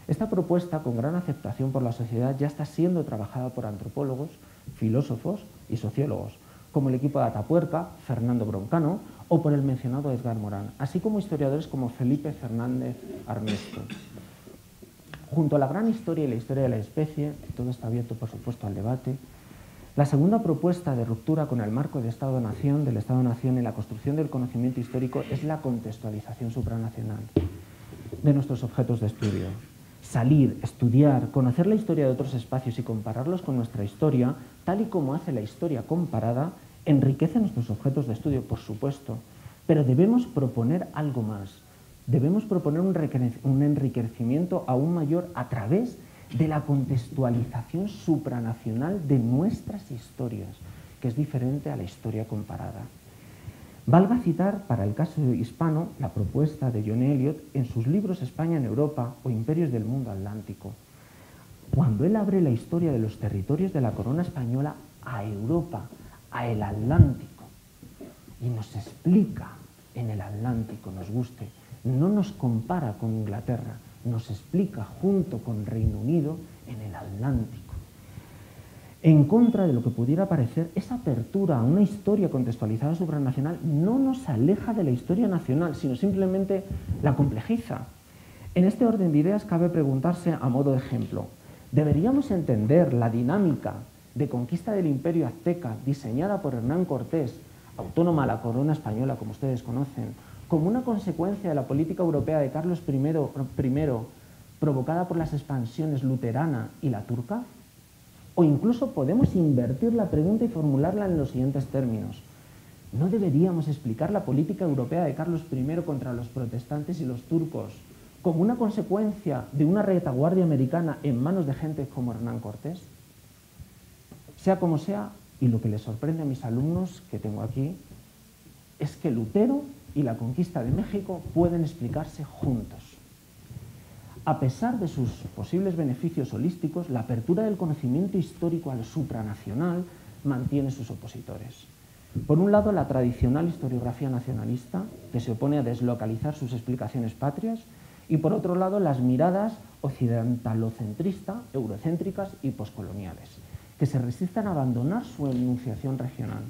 Esta propuesta, con gran aceptación por la sociedad, ya está siendo trabajada por antropólogos, filósofos y sociólogos, como el equipo de Atapuerca, Fernando Broncano, o por el mencionado Edgar Morin, así como historiadores como Felipe Fernández Armesto. Junto a la gran historia y la historia de la especie, todo está abierto, por supuesto, al debate, la segunda propuesta de ruptura con el marco del Estado-Nación en la construcción del conocimiento histórico es la contextualización supranacional de nuestros objetos de estudio. Salir, estudiar, conocer la historia de otros espacios y compararlos con nuestra historia, tal y como hace la historia comparada, enriquece nuestros objetos de estudio, por supuesto, pero debemos proponer algo más. Debemos proponer un enriquecimiento aún mayor a través de la contextualización supranacional de nuestras historias, que es diferente a la historia comparada. Valga citar, para el caso hispano, la propuesta de John Eliot en sus libros España en Europa o Imperios del Mundo Atlántico, cuando él abre la historia de los territorios de la corona española a Europa, a el Atlántico, y nos explica en el Atlántico, nos guste, no nos compara con Inglaterra, nos explica junto con Reino Unido en el Atlántico. En contra de lo que pudiera parecer, esa apertura a una historia contextualizada supranacional no nos aleja de la historia nacional, sino simplemente la complejiza. En este orden de ideas cabe preguntarse a modo de ejemplo, ¿deberíamos entender la dinámica de conquista del Imperio Azteca diseñada por Hernán Cortés, autónoma a la corona española, como ustedes conocen, como una consecuencia de la política europea de Carlos I, provocada por las expansiones luterana y la turca? O incluso podemos invertir la pregunta y formularla en los siguientes términos. ¿No deberíamos explicar la política europea de Carlos I contra los protestantes y los turcos como una consecuencia de una retaguardia americana en manos de gente como Hernán Cortés? Sea como sea, y lo que les sorprende a mis alumnos que tengo aquí, es que Lutero y la conquista de México pueden explicarse juntos. A pesar de sus posibles beneficios holísticos, la apertura del conocimiento histórico a lo supranacional mantiene sus opositores. Por un lado, la tradicional historiografía nacionalista, que se opone a deslocalizar sus explicaciones patrias, y por otro lado, las miradas occidentalocentristas, eurocéntricas y poscoloniales, que se resisten a abandonar su enunciación regional.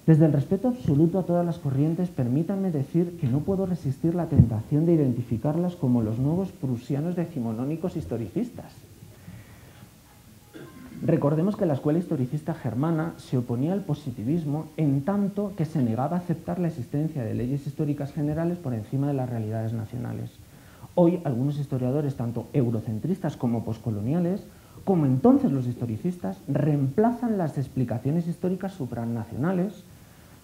Desde el respeto absoluto a todas las corrientes, permítanme decir que no puedo resistir la tentación de identificarlas como los nuevos prusianos decimonónicos historicistas. Recordemos que la escuela historicista germana se oponía al positivismo en tanto que se negaba a aceptar la existencia de leyes históricas generales por encima de las realidades nacionales. Hoy, algunos historiadores, tanto eurocentristas como poscoloniales, como entonces los historicistas, reemplazan las explicaciones históricas supranacionales,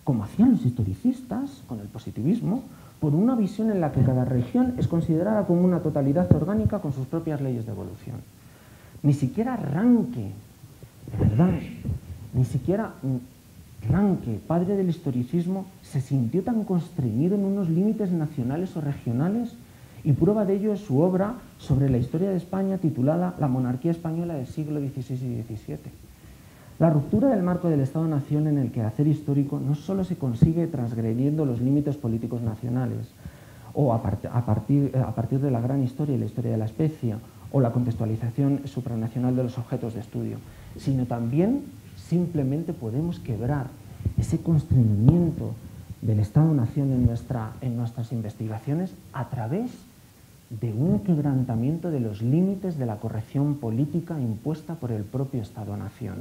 como hacían los historicistas con el positivismo, por una visión en la que cada región es considerada como una totalidad orgánica con sus propias leyes de evolución. Ni siquiera Ranke, de verdad, ni siquiera Ranke, padre del historicismo, se sintió tan constreñido en unos límites nacionales o regionales, y prueba de ello es su obra sobre la historia de España titulada La monarquía española del siglo XVI y XVII. La ruptura del marco del Estado-Nación en el quehacer histórico no solo se consigue transgrediendo los límites políticos nacionales, o a partir de la gran historia y la historia de la especie, o la contextualización supranacional de los objetos de estudio, sino también simplemente podemos quebrar ese constreñimiento del Estado-Nación en nuestras investigaciones a través de un quebrantamiento de los límites de la corrección política impuesta por el propio Estado-Nación,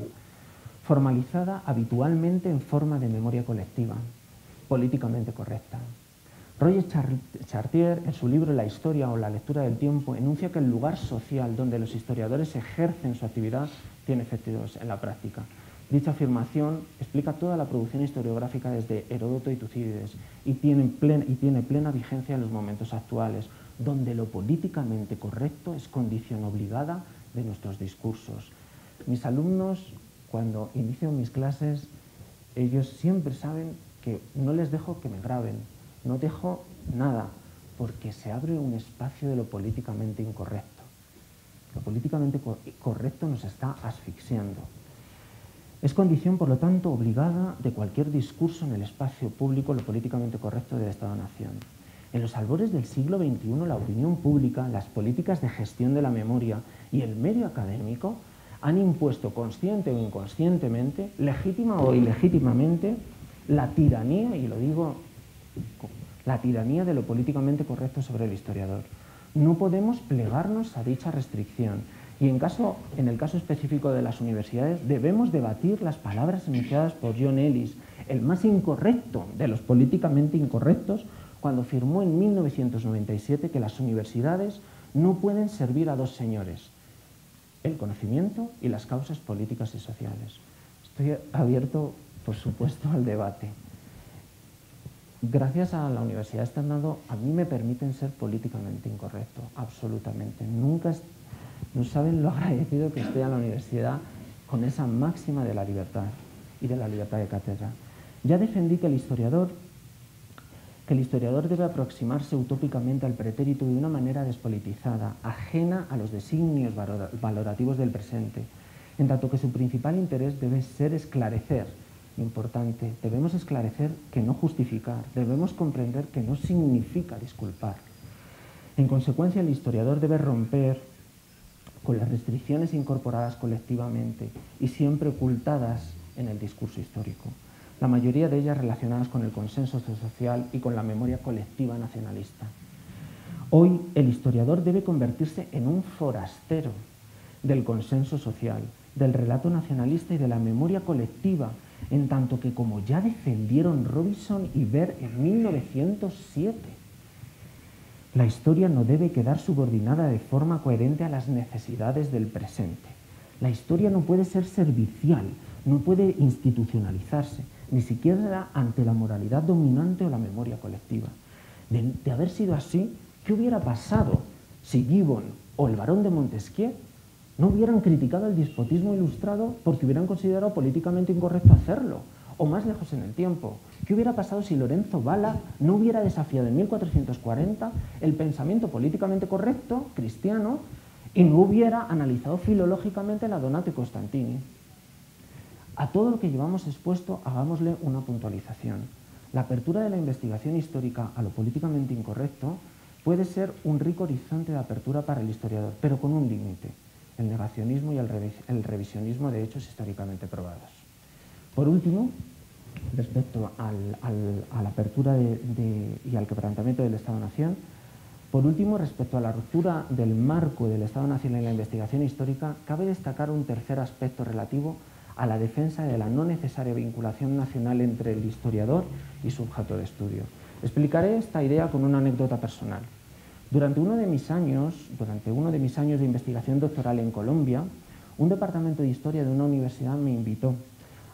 formalizada habitualmente en forma de memoria colectiva, políticamente correcta. Roger Chartier, en su libro La historia o la lectura del tiempo, enuncia que el lugar social donde los historiadores ejercen su actividad tiene efectos en la práctica. Dicha afirmación explica toda la producción historiográfica desde Heródoto y Tucídides y tiene plena vigencia en los momentos actuales, donde lo políticamente correcto es condición obligada de nuestros discursos. Mis alumnos, cuando inicio mis clases, ellos siempre saben que no les dejo que me graben, no dejo nada, porque se abre un espacio de lo políticamente incorrecto. Lo políticamente correcto nos está asfixiando. Es condición, por lo tanto, obligada de cualquier discurso en el espacio público lo políticamente correcto del Estado-Nación. En los albores del siglo XXI, la opinión pública, las políticas de gestión de la memoria y el medio académico han impuesto consciente o inconscientemente, legítima o ilegítimamente, la tiranía, y lo digo, la tiranía de lo políticamente correcto sobre el historiador. No podemos plegarnos a dicha restricción y en el caso específico de las universidades debemos debatir las palabras enunciadas por John Ellis, el más incorrecto de los políticamente incorrectos, cuando afirmó en 1997 que las universidades no pueden servir a dos señores, el conocimiento y las causas políticas y sociales. Estoy abierto, por supuesto, al debate. Gracias a la Universidad Externado, a mí me permiten ser políticamente incorrecto, absolutamente. No saben lo agradecido que estoy a la universidad con esa máxima de la libertad y de la libertad de cátedra. Ya defendí que el historiador debe aproximarse utópicamente al pretérito de una manera despolitizada, ajena a los designios valorativos del presente, en tanto que su principal interés debe ser esclarecer. Importante, debemos esclarecer que no justificar, debemos comprender que no significa disculpar. En consecuencia, el historiador debe romper con las restricciones incorporadas colectivamente y siempre ocultadas en el discurso histórico, la mayoría de ellas relacionadas con el consenso social y con la memoria colectiva nacionalista. Hoy, el historiador debe convertirse en un forastero del consenso social, del relato nacionalista y de la memoria colectiva, en tanto que, como ya defendieron Robinson y Baer en 1907, la historia no debe quedar subordinada de forma coherente a las necesidades del presente. La historia no puede ser servicial, no puede institucionalizarse, ni siquiera ante la moralidad dominante o la memoria colectiva. De haber sido así, ¿qué hubiera pasado si Gibbon o el barón de Montesquieu no hubieran criticado el despotismo ilustrado porque hubieran considerado políticamente incorrecto hacerlo? O más lejos en el tiempo, ¿qué hubiera pasado si Lorenzo Valla no hubiera desafiado en 1440 el pensamiento políticamente correcto, cristiano, y no hubiera analizado filológicamente la Donati Costantini? A todo lo que llevamos expuesto, hagámosle una puntualización. La apertura de la investigación histórica a lo políticamente incorrecto puede ser un rico horizonte de apertura para el historiador, pero con un límite: el negacionismo y el revisionismo de hechos históricamente probados. Por último, respecto a la apertura y al quebrantamiento del Estado-Nación, por último, respecto a la ruptura del marco del Estado-Nación en la investigación histórica, cabe destacar un tercer aspecto relativo a la defensa de la no necesaria vinculación nacional entre el historiador y su objeto de estudio. Explicaré esta idea con una anécdota personal. Durante uno de mis años de investigación doctoral en Colombia, un departamento de historia de una universidad me invitó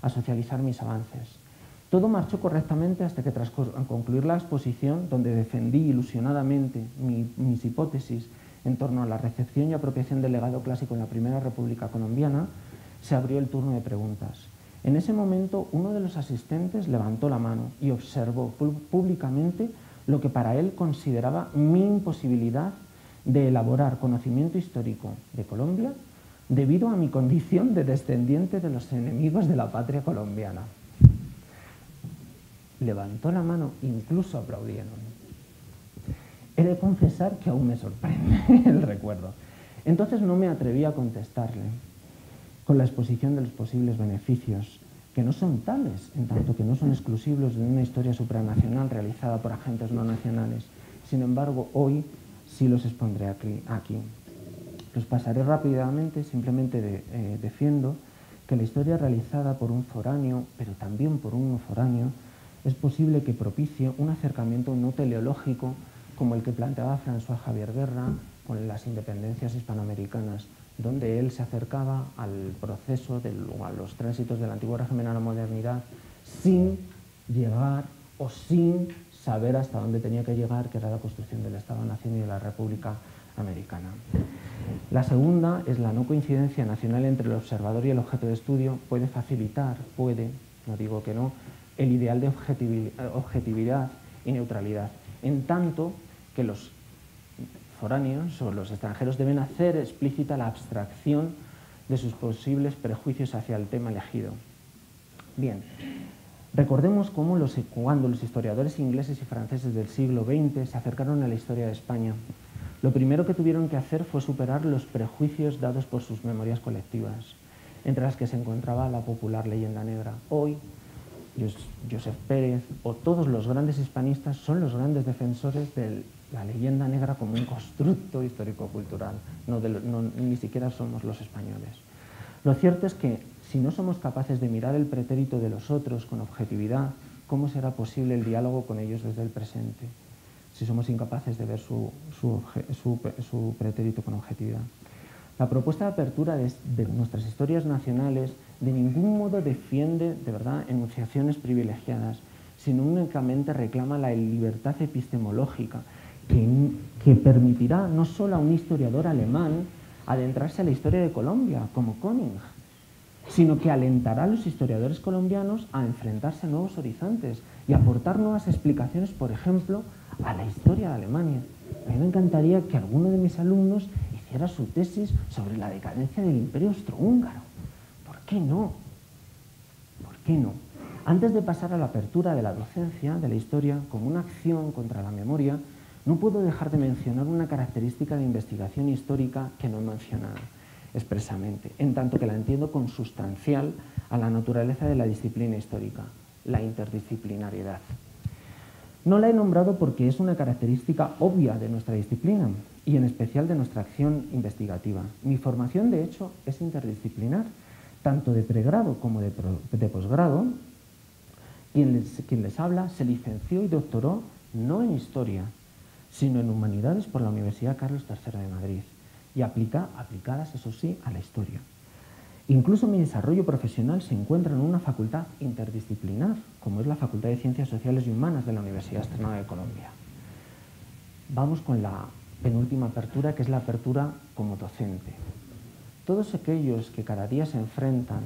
a socializar mis avances. Todo marchó correctamente hasta que tras concluir la exposición, donde defendí ilusionadamente mis hipótesis en torno a la recepción y apropiación del legado clásico en la Primera República Colombiana, se abrió el turno de preguntas. En ese momento, uno de los asistentes levantó la mano y observó públicamente lo que para él consideraba mi imposibilidad de elaborar conocimiento histórico de Colombia debido a mi condición de descendiente de los enemigos de la patria colombiana. Levantó la mano, incluso aplaudieron. He de confesar que aún me sorprende el recuerdo. Entonces no me atreví a contestarle con la exposición de los posibles beneficios, que no son tales, en tanto que no son exclusivos de una historia supranacional realizada por agentes no nacionales. Sin embargo, hoy sí los expondré aquí. Los pasaré rápidamente, simplemente defiendo que la historia realizada por un foráneo, pero también por un no foráneo, es posible que propicie un acercamiento no teleológico como el que planteaba François Javier Guerra con las independencias hispanoamericanas, donde él se acercaba al proceso, a los tránsitos del antiguo régimen a la modernidad, sin llegar o sin saber hasta dónde tenía que llegar, que era la construcción del Estado-Nación y de la República Americana. La segunda es la no coincidencia nacional entre el observador y el objeto de estudio. Puede facilitar, no digo que no, el ideal de objetividad y neutralidad, en tanto que los foráneos o los extranjeros deben hacer explícita la abstracción de sus posibles prejuicios hacia el tema elegido. Bien, recordemos cómo cuando los historiadores ingleses y franceses del siglo XX se acercaron a la historia de España, lo primero que tuvieron que hacer fue superar los prejuicios dados por sus memorias colectivas, entre las que se encontraba la popular leyenda negra. Hoy, Josep Pérez o todos los grandes hispanistas son los grandes defensores de la leyenda negra como un constructo histórico-cultural, ni siquiera somos los españoles. Lo cierto es que si no somos capaces de mirar el pretérito de los otros con objetividad, ¿cómo será posible el diálogo con ellos desde el presente? Si somos incapaces de ver su pretérito con objetividad. La propuesta de apertura de nuestras historias nacionales de ningún modo defiende, de verdad, enunciaciones privilegiadas, sino únicamente reclama la libertad epistemológica que permitirá no solo a un historiador alemán adentrarse a la historia de Colombia, como Koning, sino que alentará a los historiadores colombianos a enfrentarse a nuevos horizontes y aportar nuevas explicaciones, por ejemplo, a la historia de Alemania. A mí me encantaría que alguno de mis alumnos hiciera su tesis sobre la decadencia del Imperio Austrohúngaro. ¿Por qué no? ¿Por qué no? Antes de pasar a la apertura de la docencia de la historia como una acción contra la memoria, no puedo dejar de mencionar una característica de investigación histórica que no he mencionado expresamente, en tanto que la entiendo consustancial a la naturaleza de la disciplina histórica, la interdisciplinariedad. No la he nombrado porque es una característica obvia de nuestra disciplina y en especial de nuestra acción investigativa. Mi formación, de hecho, es interdisciplinar, tanto de pregrado como de posgrado. Quien les habla se licenció y doctoró no en Historia, sino en Humanidades por la Universidad Carlos III de Madrid y aplicadas, eso sí, a la historia. Incluso mi desarrollo profesional se encuentra en una facultad interdisciplinar, como es la Facultad de Ciencias Sociales y Humanas de la Universidad Externada de Colombia. Vamos con la penúltima apertura, que es la apertura como docente. Todos aquellos que cada día se enfrentan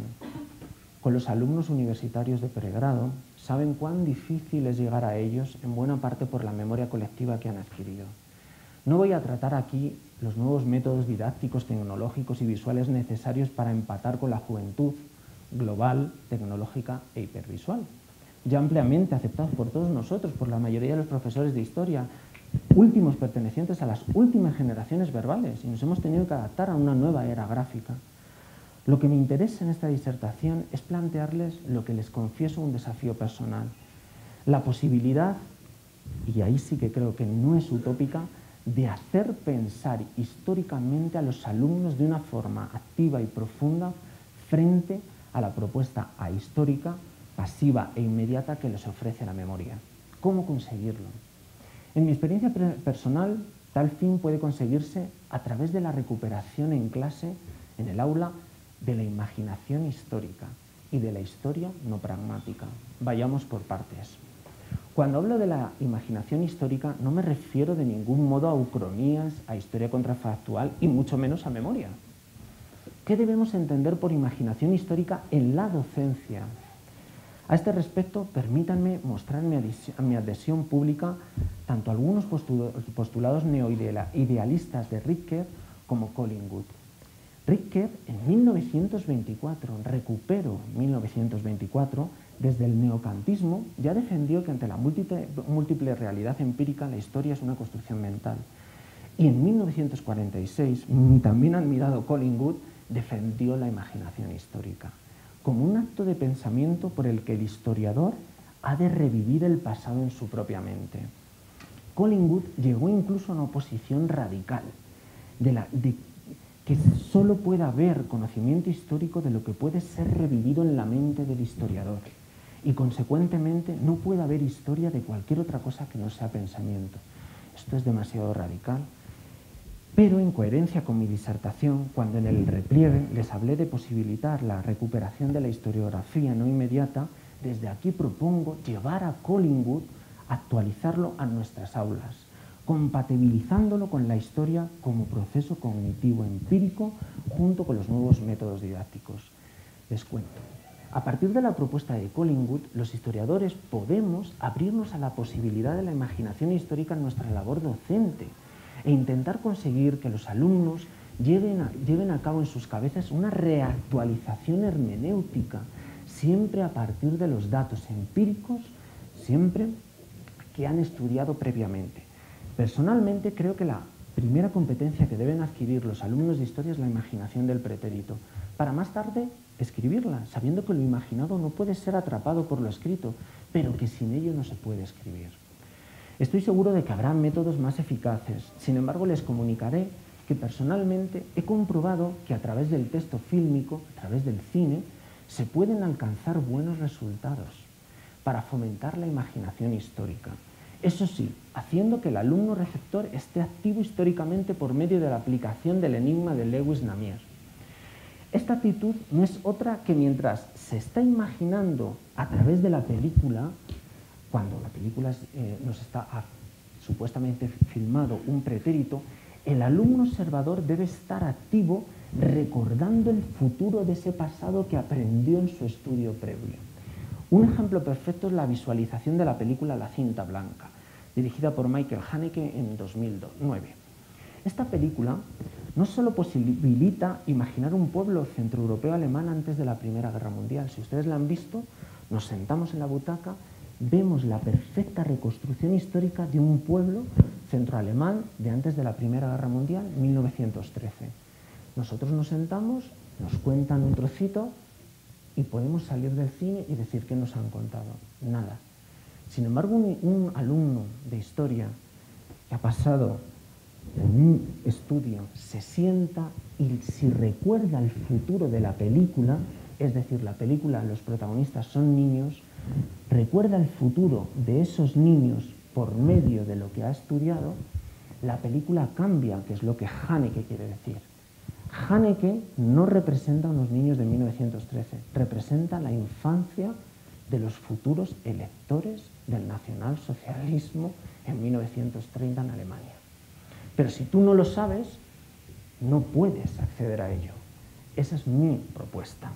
con los alumnos universitarios de pregrado saben cuán difícil es llegar a ellos, en buena parte por la memoria colectiva que han adquirido. No voy a tratar aquí los nuevos métodos didácticos, tecnológicos y visuales necesarios para empatar con la juventud global, tecnológica e hipervisual, ya ampliamente aceptados por todos nosotros, por la mayoría de los profesores de historia, últimos pertenecientes a las últimas generaciones verbales, y nos hemos tenido que adaptar a una nueva era gráfica. Lo que me interesa en esta disertación es plantearles lo que les confieso un desafío personal, la posibilidad, y ahí sí que creo que no es utópica, de hacer pensar históricamente a los alumnos de una forma activa y profunda frente a la propuesta ahistórica, pasiva e inmediata que les ofrece la memoria. ¿Cómo conseguirlo? En mi experiencia personal, tal fin puede conseguirse a través de la recuperación en clase, en el aula, de la imaginación histórica y de la historia no pragmática. Vayamos por partes. Cuando hablo de la imaginación histórica no me refiero de ningún modo a ucronías, a historia contrafactual y mucho menos a memoria. ¿Qué debemos entender por imaginación histórica en la docencia? A este respecto, permítanme mostrar mi adhesión pública tanto a algunos postulados neoidealistas de Ricker como Collingwood. Ricker, en 1924, recupero 1924, desde el neocantismo, ya defendió que ante la múltiple realidad empírica la historia es una construcción mental. Y en 1946, mi también admirado Collingwood defendió la imaginación histórica como un acto de pensamiento por el que el historiador ha de revivir el pasado en su propia mente. Collingwood llegó incluso a una oposición radical de que solo puede haber conocimiento histórico de lo que puede ser revivido en la mente del historiador y consecuentemente no puede haber historia de cualquier otra cosa que no sea pensamiento. Esto es demasiado radical. Pero en coherencia con mi disertación, cuando en el repliegue les hablé de posibilitar la recuperación de la historiografía no inmediata, desde aquí propongo llevar a Collingwood, actualizarlo a nuestras aulas, compatibilizándolo con la historia como proceso cognitivo empírico junto con los nuevos métodos didácticos. Les cuento. A partir de la propuesta de Collingwood, los historiadores podemos abrirnos a la posibilidad de la imaginación histórica en nuestra labor docente, e intentar conseguir que los alumnos lleven a cabo en sus cabezas una reactualización hermenéutica, siempre a partir de los datos empíricos, siempre que han estudiado previamente. Personalmente creo que la primera competencia que deben adquirir los alumnos de historia es la imaginación del pretérito, para más tarde escribirla, sabiendo que lo imaginado no puede ser atrapado por lo escrito, pero que sin ello no se puede escribir. Estoy seguro de que habrá métodos más eficaces. Sin embargo, les comunicaré que personalmente he comprobado que a través del texto fílmico, a través del cine, se pueden alcanzar buenos resultados para fomentar la imaginación histórica. Eso sí, haciendo que el alumno receptor esté activo históricamente por medio de la aplicación del enigma de Lewis-Namier. Esta actitud no es otra que mientras se está imaginando a través de la película, cuando la película nos está supuestamente filmado un pretérito, el alumno observador debe estar activo recordando el futuro de ese pasado que aprendió en su estudio previo. Un ejemplo perfecto es la visualización de la película La cinta blanca, dirigida por Michael Haneke en 2009. Esta película no solo posibilita imaginar un pueblo centroeuropeo alemán antes de la Primera Guerra Mundial. Si ustedes la han visto, nos sentamos en la butaca, vemos la perfecta reconstrucción histórica de un pueblo centroalemán de antes de la Primera Guerra Mundial, 1913. Nosotros nos sentamos, nos cuentan un trocito y podemos salir del cine y decir qué nos han contado. Nada. Sin embargo, un alumno de historia que ha pasado en un estudio se sienta y si recuerda el futuro de la película, es decir, la película, los protagonistas son niños, recuerda el futuro de esos niños por medio de lo que ha estudiado, la película cambia, que es lo que Haneke quiere decir. Haneke no representa a unos niños de 1913, representa la infancia de los futuros electores del nacionalsocialismo en 1930 en Alemania. Pero si tú no lo sabes, no puedes acceder a ello. Esa es mi propuesta.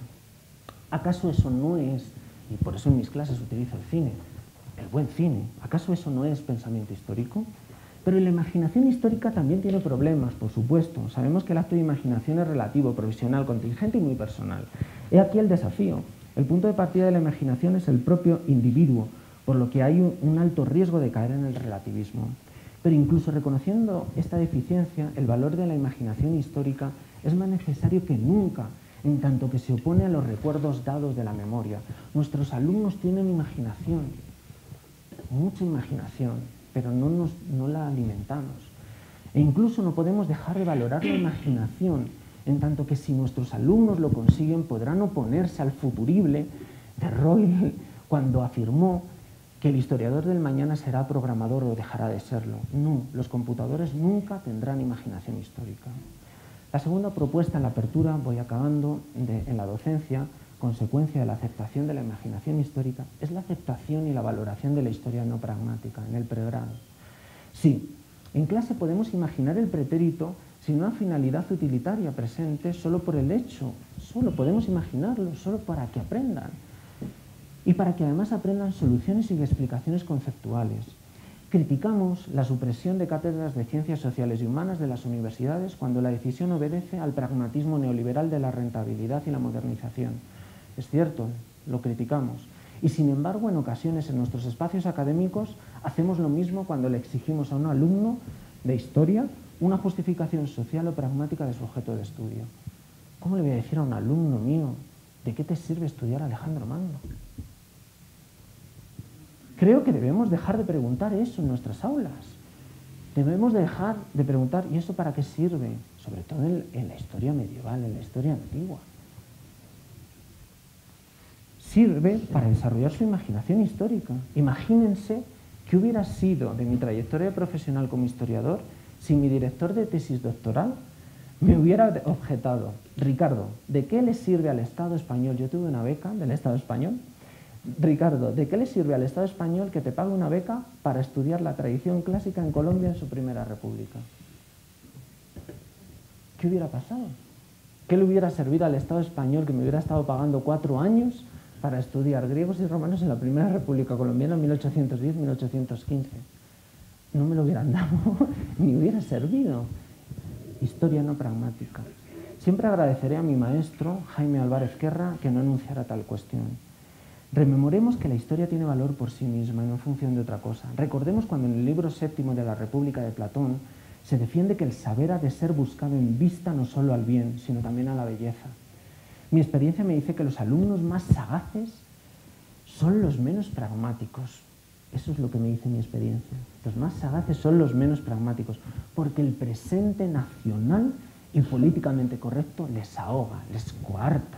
¿Acaso eso no es, y por eso en mis clases utilizo el cine, el buen cine, ¿acaso eso no es pensamiento histórico? Pero la imaginación histórica también tiene problemas, por supuesto. Sabemos que el acto de imaginación es relativo, provisional, contingente y muy personal. He aquí el desafío. El punto de partida de la imaginación es el propio individuo, por lo que hay un alto riesgo de caer en el relativismo. Pero incluso reconociendo esta deficiencia, el valor de la imaginación histórica es más necesario que nunca, en tanto que se opone a los recuerdos dados de la memoria. Nuestros alumnos tienen imaginación, mucha imaginación, pero no la alimentamos. E incluso no podemos dejar de valorar la imaginación, en tanto que si nuestros alumnos lo consiguen, podrán oponerse al futurible de Royle cuando afirmó que el historiador del mañana será programador o dejará de serlo. No, los computadores nunca tendrán imaginación histórica. La segunda propuesta en la apertura, voy acabando, en la docencia, consecuencia de la aceptación de la imaginación histórica, es la aceptación y la valoración de la historia no pragmática en el pregrado. Sí, en clase podemos imaginar el pretérito sin una finalidad utilitaria presente solo por el hecho, solo podemos imaginarlo, solo para que aprendan. Y para que además aprendan soluciones y explicaciones conceptuales. Criticamos la supresión de cátedras de ciencias sociales y humanas de las universidades cuando la decisión obedece al pragmatismo neoliberal de la rentabilidad y la modernización. Es cierto, lo criticamos. Y sin embargo, en ocasiones en nuestros espacios académicos hacemos lo mismo cuando le exigimos a un alumno de historia una justificación social o pragmática de su objeto de estudio. ¿Cómo le voy a decir a un alumno mío de qué te sirve estudiar a Alejandro Magno? Creo que debemos dejar de preguntar eso en nuestras aulas. Debemos dejar de preguntar, ¿y eso para qué sirve? Sobre todo en la historia medieval, en la historia antigua. Sirve para desarrollar su imaginación histórica. Imagínense qué hubiera sido de mi trayectoria profesional como historiador si mi director de tesis doctoral me hubiera objetado: Ricardo, ¿de qué le sirve al Estado español? Yo tuve una beca del Estado español. Ricardo, ¿de qué le sirve al Estado español que te pague una beca para estudiar la tradición clásica en Colombia en su primera república? ¿Qué hubiera pasado? ¿Qué le hubiera servido al Estado español que me hubiera estado pagando 4 años para estudiar griegos y romanos en la primera república colombiana en 1810-1815? No me lo hubieran dado, ni hubiera servido. Historia no pragmática. Siempre agradeceré a mi maestro, Jaime Álvarez Querra, que no enunciara tal cuestión. Rememoremos que la historia tiene valor por sí misma y no en función de otra cosa. Recordemos cuando en el libro séptimo de la República de Platón se defiende que el saber ha de ser buscado en vista no solo al bien, sino también a la belleza. Mi experiencia me dice que los alumnos más sagaces son los menos pragmáticos. Eso es lo que me dice mi experiencia. Los más sagaces son los menos pragmáticos, porque el presente nacional y políticamente correcto les ahoga, les coarta.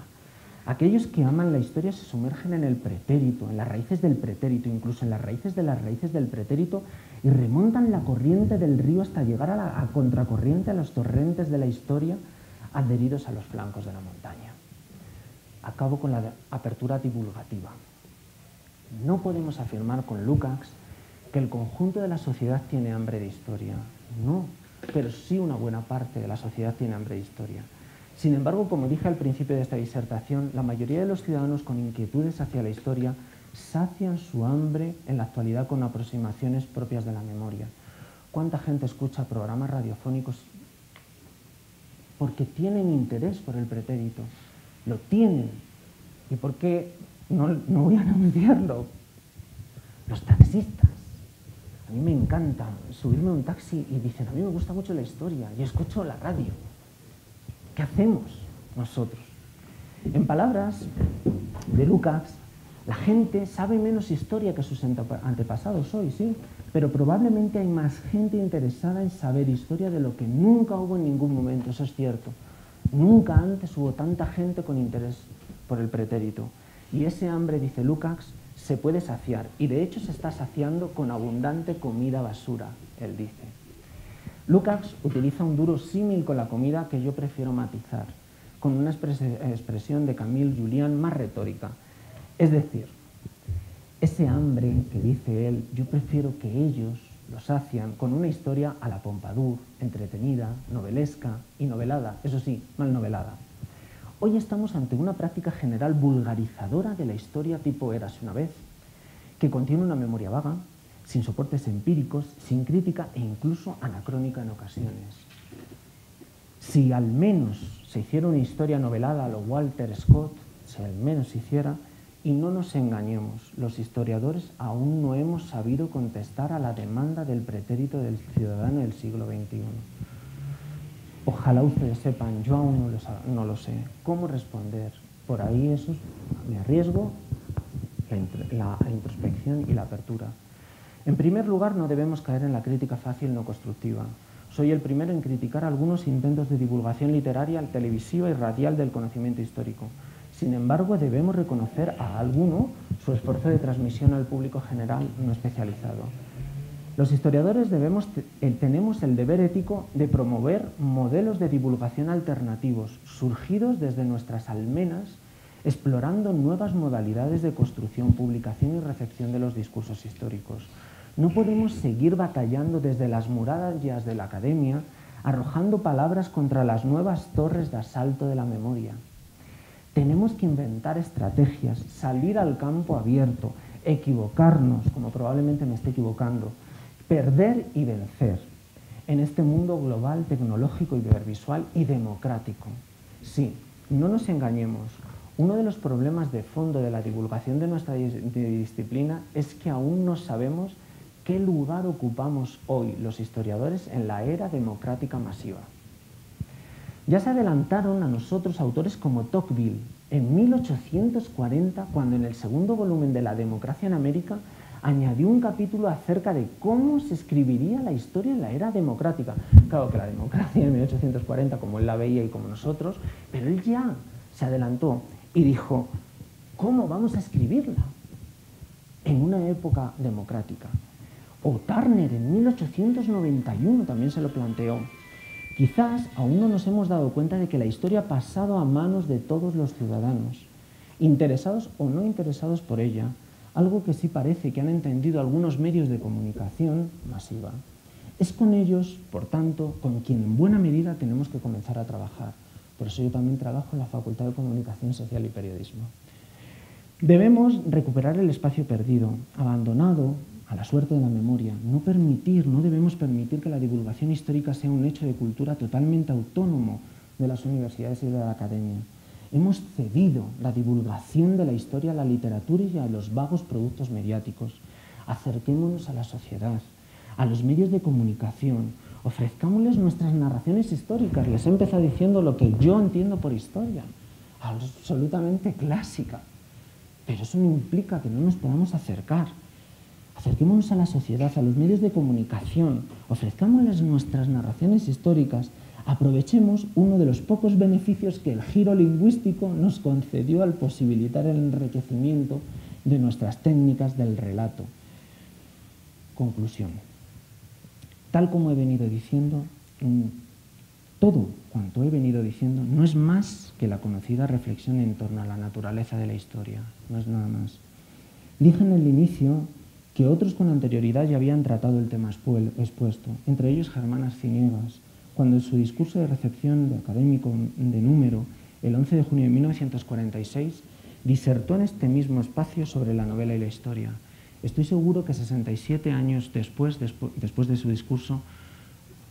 Aquellos que aman la historia se sumergen en el pretérito, en las raíces del pretérito, incluso en las raíces del pretérito, y remontan la corriente del río hasta llegar a contracorriente, a los torrentes de la historia, adheridos a los flancos de la montaña. Acabo con la apertura divulgativa. No podemos afirmar con Lukács que el conjunto de la sociedad tiene hambre de historia. No, pero sí una buena parte de la sociedad tiene hambre de historia. Sin embargo, como dije al principio de esta disertación, la mayoría de los ciudadanos con inquietudes hacia la historia sacian su hambre en la actualidad con aproximaciones propias de la memoria. ¿Cuánta gente escucha programas radiofónicos porque tienen interés por el pretérito? Lo tienen. ¿Y por qué no voy a anunciarlo? Los taxistas. A mí me encanta subirme a un taxi y dicen: a mí me gusta mucho la historia y escucho la radio. ¿Qué hacemos nosotros? En palabras de Lukács, la gente sabe menos historia que sus antepasados hoy, sí, pero probablemente hay más gente interesada en saber historia de lo que nunca hubo en ningún momento, eso es cierto. Nunca antes hubo tanta gente con interés por el pretérito. Y ese hambre, dice Lukács, se puede saciar, y de hecho se está saciando con abundante comida basura, él dice. Lukács utiliza un duro símil con la comida que yo prefiero matizar, con una expresión de Camille Jullian más retórica. Es decir, ese hambre que dice él, yo prefiero que ellos lo sacian con una historia a la Pompadour, entretenida, novelesca y novelada, eso sí, mal novelada. Hoy estamos ante una práctica general vulgarizadora de la historia tipo Érase una vez, que contiene una memoria vaga, sin soportes empíricos, sin crítica e incluso anacrónica en ocasiones. Si al menos se hiciera una historia novelada a lo Walter Scott, si al menos se hiciera, y no nos engañemos, los historiadores aún no hemos sabido contestar a la demanda del pretérito del ciudadano del siglo XXI. Ojalá ustedes sepan, yo aún no lo sé, cómo responder. Por ahí eso me arriesgo, la introspección y la apertura. En primer lugar, no debemos caer en la crítica fácil no constructiva. Soy el primero en criticar algunos intentos de divulgación literaria, televisiva y radial del conocimiento histórico. Sin embargo, debemos reconocer a alguno su esfuerzo de transmisión al público general no especializado. Los historiadores tenemos el deber ético de promover modelos de divulgación alternativos, surgidos desde nuestras almenas, explorando nuevas modalidades de construcción, publicación y recepción de los discursos históricos. No podemos seguir batallando desde las murallas de la academia, arrojando palabras contra las nuevas torres de asalto de la memoria. Tenemos que inventar estrategias, salir al campo abierto, equivocarnos, como probablemente me esté equivocando, perder y vencer en este mundo global, tecnológico, hipervisual y democrático. Sí, no nos engañemos. Uno de los problemas de fondo de la divulgación de nuestra disciplina es que aún no sabemos qué lugar ocupamos hoy los historiadores en la era democrática masiva. Ya se adelantaron a nosotros autores como Tocqueville en 1840, cuando en el segundo volumen de La democracia en América añadió un capítulo acerca de cómo se escribiría la historia en la era democrática. Claro que la democracia en 1840, como él la veía y como nosotros, pero él ya se adelantó y dijo, ¿cómo vamos a escribirla en una época democrática? O Turner en 1891 también se lo planteó. Quizás aún no nos hemos dado cuenta de que la historia ha pasado a manos de todos los ciudadanos, interesados o no interesados por ella, algo que sí parece que han entendido algunos medios de comunicación masiva. Es con ellos, por tanto, con quien en buena medida tenemos que comenzar a trabajar. Por eso yo también trabajo en la Facultad de Comunicación Social y Periodismo. Debemos recuperar el espacio perdido, abandonado a la suerte de la memoria. No debemos permitir que la divulgación histórica sea un hecho de cultura totalmente autónomo de las universidades y de la academia. Hemos cedido la divulgación de la historia a la literatura y a los vagos productos mediáticos. Acerquémonos a la sociedad, a los medios de comunicación, ofrezcámosles nuestras narraciones históricas. Les he empezado diciendo lo que yo entiendo por historia, absolutamente clásica, pero eso no implica que no nos podamos acercar. Acerquémonos a la sociedad, a los medios de comunicación, ofrezcámosles nuestras narraciones históricas. Aprovechemos uno de los pocos beneficios que el giro lingüístico nos concedió al posibilitar el enriquecimiento de nuestras técnicas del relato. Conclusión. Tal como he venido diciendo, todo cuanto he venido diciendo no es más que la conocida reflexión en torno a la naturaleza de la historia, no es nada más. Dije en el inicio que otros con anterioridad ya habían tratado el tema expuesto, entre ellos Germán Arciniegas, cuando en su discurso de recepción de académico de número, el 11 de junio de 1946, disertó en este mismo espacio sobre la novela y la historia. Estoy seguro que 67 años después de su discurso,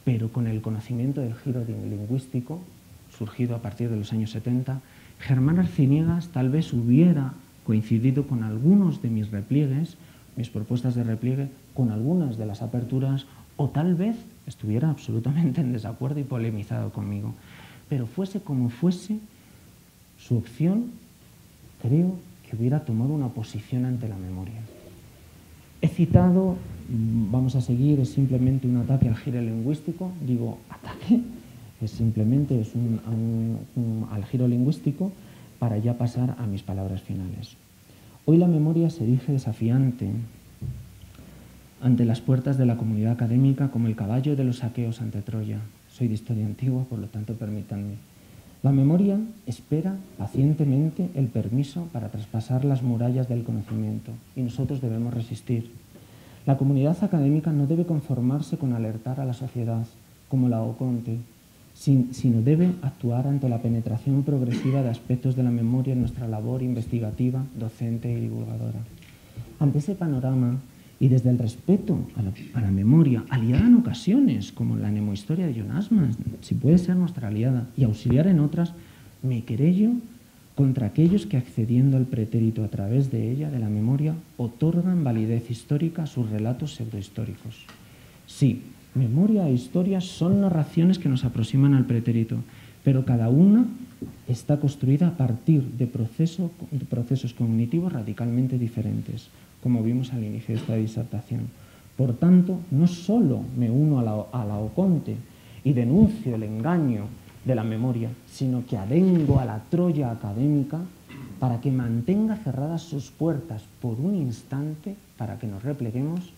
pero con el conocimiento del giro lingüístico, surgido a partir de los años 70, Germán Arciniegas tal vez hubiera coincidido con algunos de mis repliegues, mis propuestas de repliegue, con algunas de las aperturas, o tal vez estuviera absolutamente en desacuerdo y polemizado conmigo. Pero fuese como fuese, su opción, creo que hubiera tomado una posición ante la memoria. He citado, vamos a seguir, es simplemente un ataque al giro lingüístico, digo ataque, es al giro lingüístico, para ya pasar a mis palabras finales. Hoy la memoria se erige desafiante ante las puertas de la comunidad académica como el caballo de los saqueos ante Troya. Soy de historia antigua, por lo tanto permítanme. La memoria espera pacientemente el permiso para traspasar las murallas del conocimiento y nosotros debemos resistir. La comunidad académica no debe conformarse con alertar a la sociedad, como la Oconte, sino debe actuar ante la penetración progresiva de aspectos de la memoria en nuestra labor investigativa, docente y divulgadora. Ante ese panorama, y desde el respeto a la memoria, aliada en ocasiones, como la mnemohistoria de John Asman, si puede ser nuestra aliada, y auxiliar en otras, me querello contra aquellos que, accediendo al pretérito a través de ella, de la memoria, otorgan validez histórica a sus relatos pseudohistóricos. Sí, memoria e historia son narraciones que nos aproximan al pretérito, pero cada una está construida a partir de procesos cognitivos radicalmente diferentes, como vimos al inicio de esta disertación. Por tanto, no solo me uno a la Oconte y denuncio el engaño de la memoria, sino que adengo a la Troya académica para que mantenga cerradas sus puertas por un instante para que nos repleguemos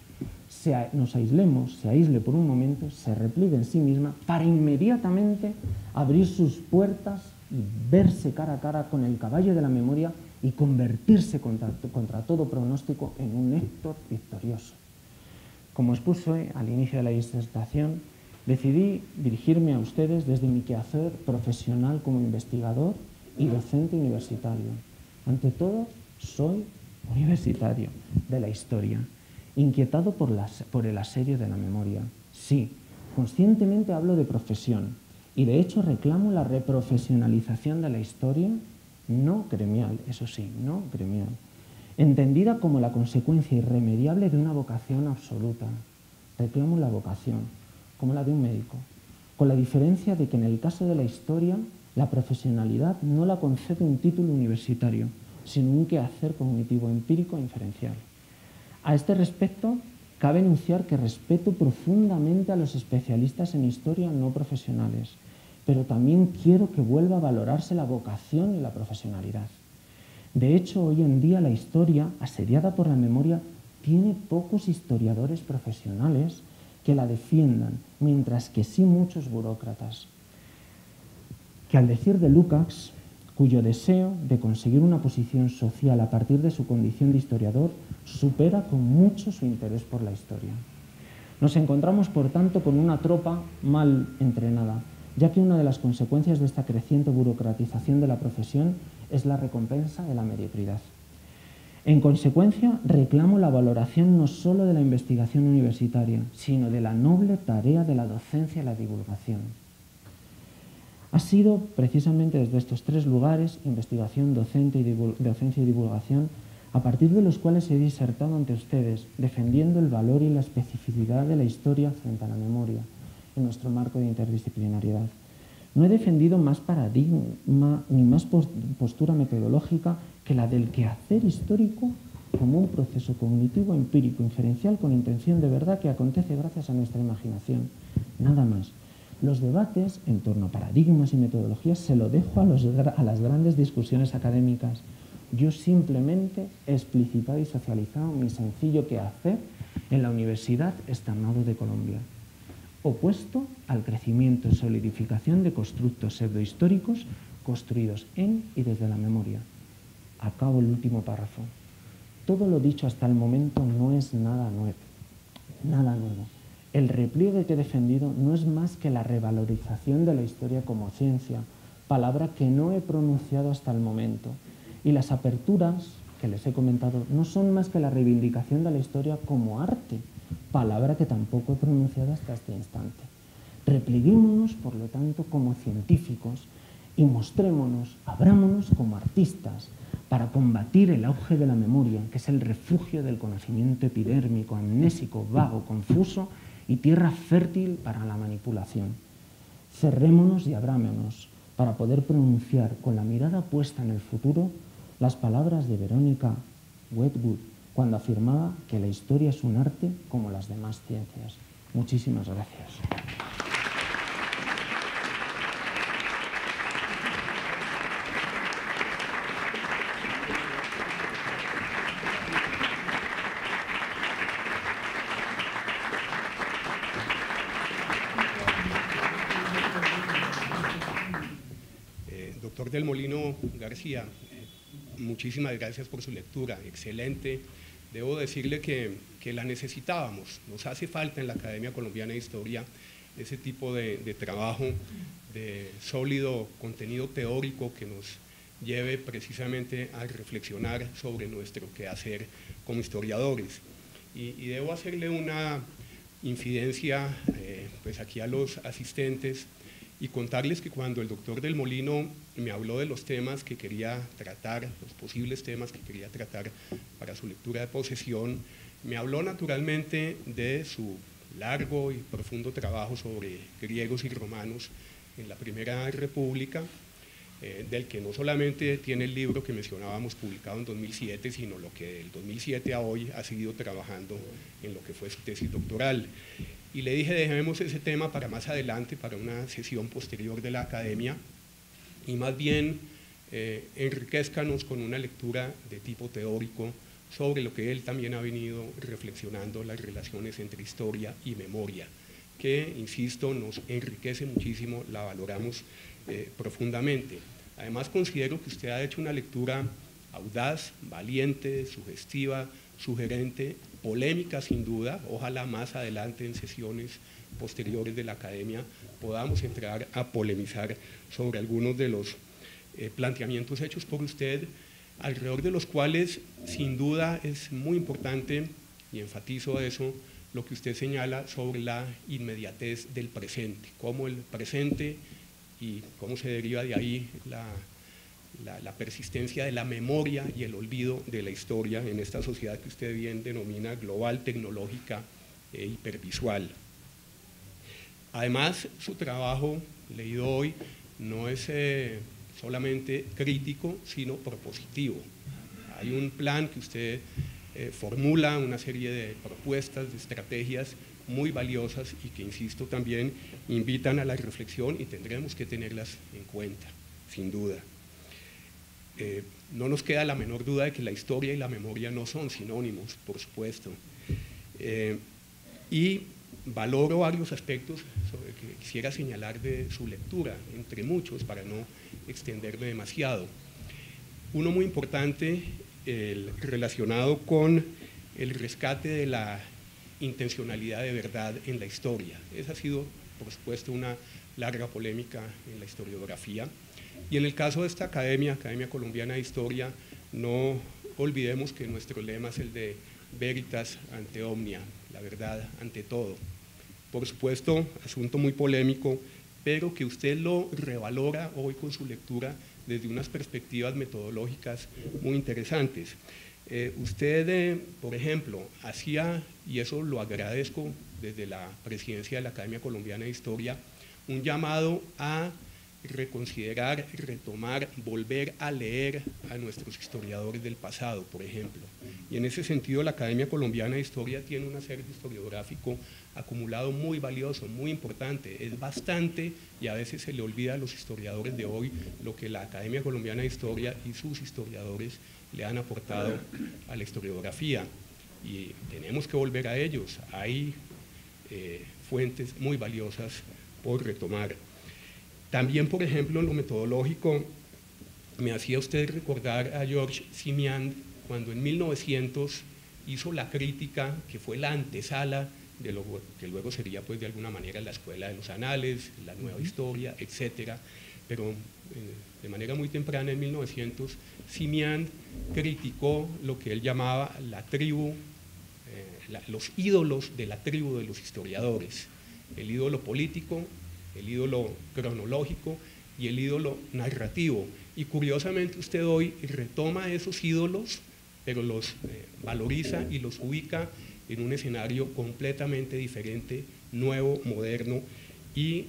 nos aislemos, se aísle por un momento, se repliegue en sí misma para inmediatamente abrir sus puertas y verse cara a cara con el caballo de la memoria y convertirse contra todo pronóstico en un Héctor victorioso. Como expuse al inicio de la disertación, decidí dirigirme a ustedes desde mi quehacer profesional como investigador y docente universitario. Ante todo, soy universitario de la historia, inquietado por el asedio de la memoria. Sí, conscientemente hablo de profesión y de hecho reclamo la reprofesionalización de la historia, no gremial, eso sí, no gremial, entendida como la consecuencia irremediable de una vocación absoluta. Reclamo la vocación, como la de un médico, con la diferencia de que en el caso de la historia la profesionalidad no la concede un título universitario, sino un quehacer cognitivo empírico e inferencial. A este respecto, cabe enunciar que respeto profundamente a los especialistas en historia no profesionales, pero también quiero que vuelva a valorarse la vocación y la profesionalidad. De hecho, hoy en día la historia, asediada por la memoria, tiene pocos historiadores profesionales que la defiendan, mientras que sí muchos burócratas, que al decir de Lukács, cuyo deseo de conseguir una posición social a partir de su condición de historiador supera con mucho su interés por la historia. Nos encontramos, por tanto, con una tropa mal entrenada, ya que una de las consecuencias de esta creciente burocratización de la profesión es la recompensa de la mediocridad. En consecuencia, reclamo la valoración no solo de la investigación universitaria, sino de la noble tarea de la docencia y la divulgación. Ha sido precisamente desde estos tres lugares, investigación, docencia y divulgación, a partir de los cuales he disertado ante ustedes, defendiendo el valor y la especificidad de la historia frente a la memoria, en nuestro marco de interdisciplinariedad. No he defendido más paradigma ni más postura metodológica que la del quehacer histórico como un proceso cognitivo, empírico, inferencial, con intención de verdad que acontece gracias a nuestra imaginación. Nada más. Los debates en torno a paradigmas y metodologías se lo dejo a las grandes discusiones académicas. Yo simplemente he explicitado y socializado mi sencillo quehacer en la Universidad Externado de Colombia, opuesto al crecimiento y solidificación de constructos pseudohistóricos construidos en y desde la memoria. Acabo el último párrafo. Todo lo dicho hasta el momento no es nada nuevo. Nada nuevo. El repliegue que he defendido no es más que la revalorización de la historia como ciencia, palabra que no he pronunciado hasta el momento. Y las aperturas que les he comentado no son más que la reivindicación de la historia como arte, palabra que tampoco he pronunciado hasta este instante. Replieguémonos, por lo tanto, como científicos y mostrémonos, abrámonos como artistas para combatir el auge de la memoria, que es el refugio del conocimiento epidérmico, amnésico, vago, confuso y tierra fértil para la manipulación. Cerrémonos y abrámonos para poder pronunciar con la mirada puesta en el futuro las palabras de Verónica Wedgwood cuando afirmaba que la historia es un arte como las demás ciencias. Muchísimas gracias. Doctor del Molino García, muchísimas gracias por su lectura, excelente. Debo decirle que la necesitábamos, nos hace falta en la Academia Colombiana de Historia ese tipo de trabajo, de sólido contenido teórico que nos lleve precisamente a reflexionar sobre nuestro quehacer como historiadores. Y debo hacerle una infidencia pues aquí a los asistentes y contarles que cuando el doctor del Molino me habló de los temas que quería tratar, los posibles temas que quería tratar para su lectura de posesión, me habló naturalmente de su largo y profundo trabajo sobre griegos y romanos en la Primera República, del que no solamente tiene el libro que mencionábamos publicado en 2007, sino lo que del 2007 a hoy ha seguido trabajando en lo que fue su tesis doctoral. Y le dije, dejemos ese tema para más adelante, para una sesión posterior de la academia, y más bien enriquezcanos con una lectura de tipo teórico sobre lo que él también ha venido reflexionando, las relaciones entre historia y memoria, que, insisto, nos enriquece muchísimo, la valoramos profundamente. Además, considero que usted ha hecho una lectura audaz, valiente, sugestiva, sugerente, polémica sin duda. Ojalá más adelante en sesiones posteriores de la academia podamos entrar a polemizar sobre algunos de los planteamientos hechos por usted, alrededor de los cuales sin duda es muy importante, y enfatizo eso, lo que usted señala sobre la inmediatez del presente, cómo el presente y cómo se deriva de ahí la persistencia de la memoria y el olvido de la historia en esta sociedad que usted bien denomina global, tecnológica e hipervisual. Además, su trabajo leído hoy no es solamente crítico, sino propositivo. Hay un plan que usted formula, una serie de propuestas, de estrategias muy valiosas y que, insisto, también invitan a la reflexión y tendremos que tenerlas en cuenta, sin duda. No nos queda la menor duda de que la historia y la memoria no son sinónimos, por supuesto. Y valoro varios aspectos sobre que quisiera señalar de su lectura, entre muchos, para no extenderme demasiado. Uno muy importante, relacionado con el rescate de la intencionalidad de verdad en la historia. Esa ha sido, por supuesto, una larga polémica en la historiografía. Y en el caso de esta Academia Colombiana de Historia, no olvidemos que nuestro lema es el de veritas ante omnia, la verdad ante todo. Por supuesto, asunto muy polémico, pero que usted lo revalora hoy con su lectura desde unas perspectivas metodológicas muy interesantes. Usted, por ejemplo, hacía, y eso lo agradezco desde la presidencia de la Academia Colombiana de Historia, un llamado a reconsiderar, retomar, volver a leer a nuestros historiadores del pasado, por ejemplo. Y en ese sentido la Academia Colombiana de Historia tiene un acervo historiográfico acumulado muy valioso, muy importante. Es bastante, y a veces se le olvida a los historiadores de hoy lo que la Academia Colombiana de Historia y sus historiadores le han aportado a la historiografía. Y tenemos que volver a ellos. Hay fuentes muy valiosas por retomar. También, por ejemplo, en lo metodológico, me hacía usted recordar a Georges Simian cuando en 1900 hizo la crítica que fue la antesala de lo que luego sería, pues, de alguna manera la Escuela de los Anales, la Nueva Historia, etcétera. Pero de manera muy temprana, en 1900, Simian criticó lo que él llamaba la tribu, los ídolos de la tribu de los historiadores, el ídolo político, el ídolo cronológico y el ídolo narrativo. Y curiosamente usted hoy retoma esos ídolos, pero los valoriza y los ubica en un escenario completamente diferente, nuevo, moderno, y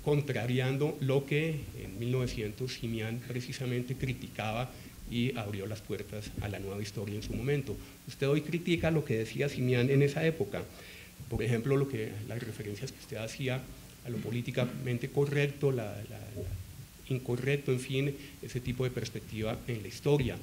contrariando lo que en 1900 Simian precisamente criticaba y abrió las puertas a la nueva historia en su momento. Usted hoy critica lo que decía Simian en esa época, por ejemplo, las referencias que usted hacía a lo políticamente correcto, incorrecto, en fin, ese tipo de perspectiva en la historia.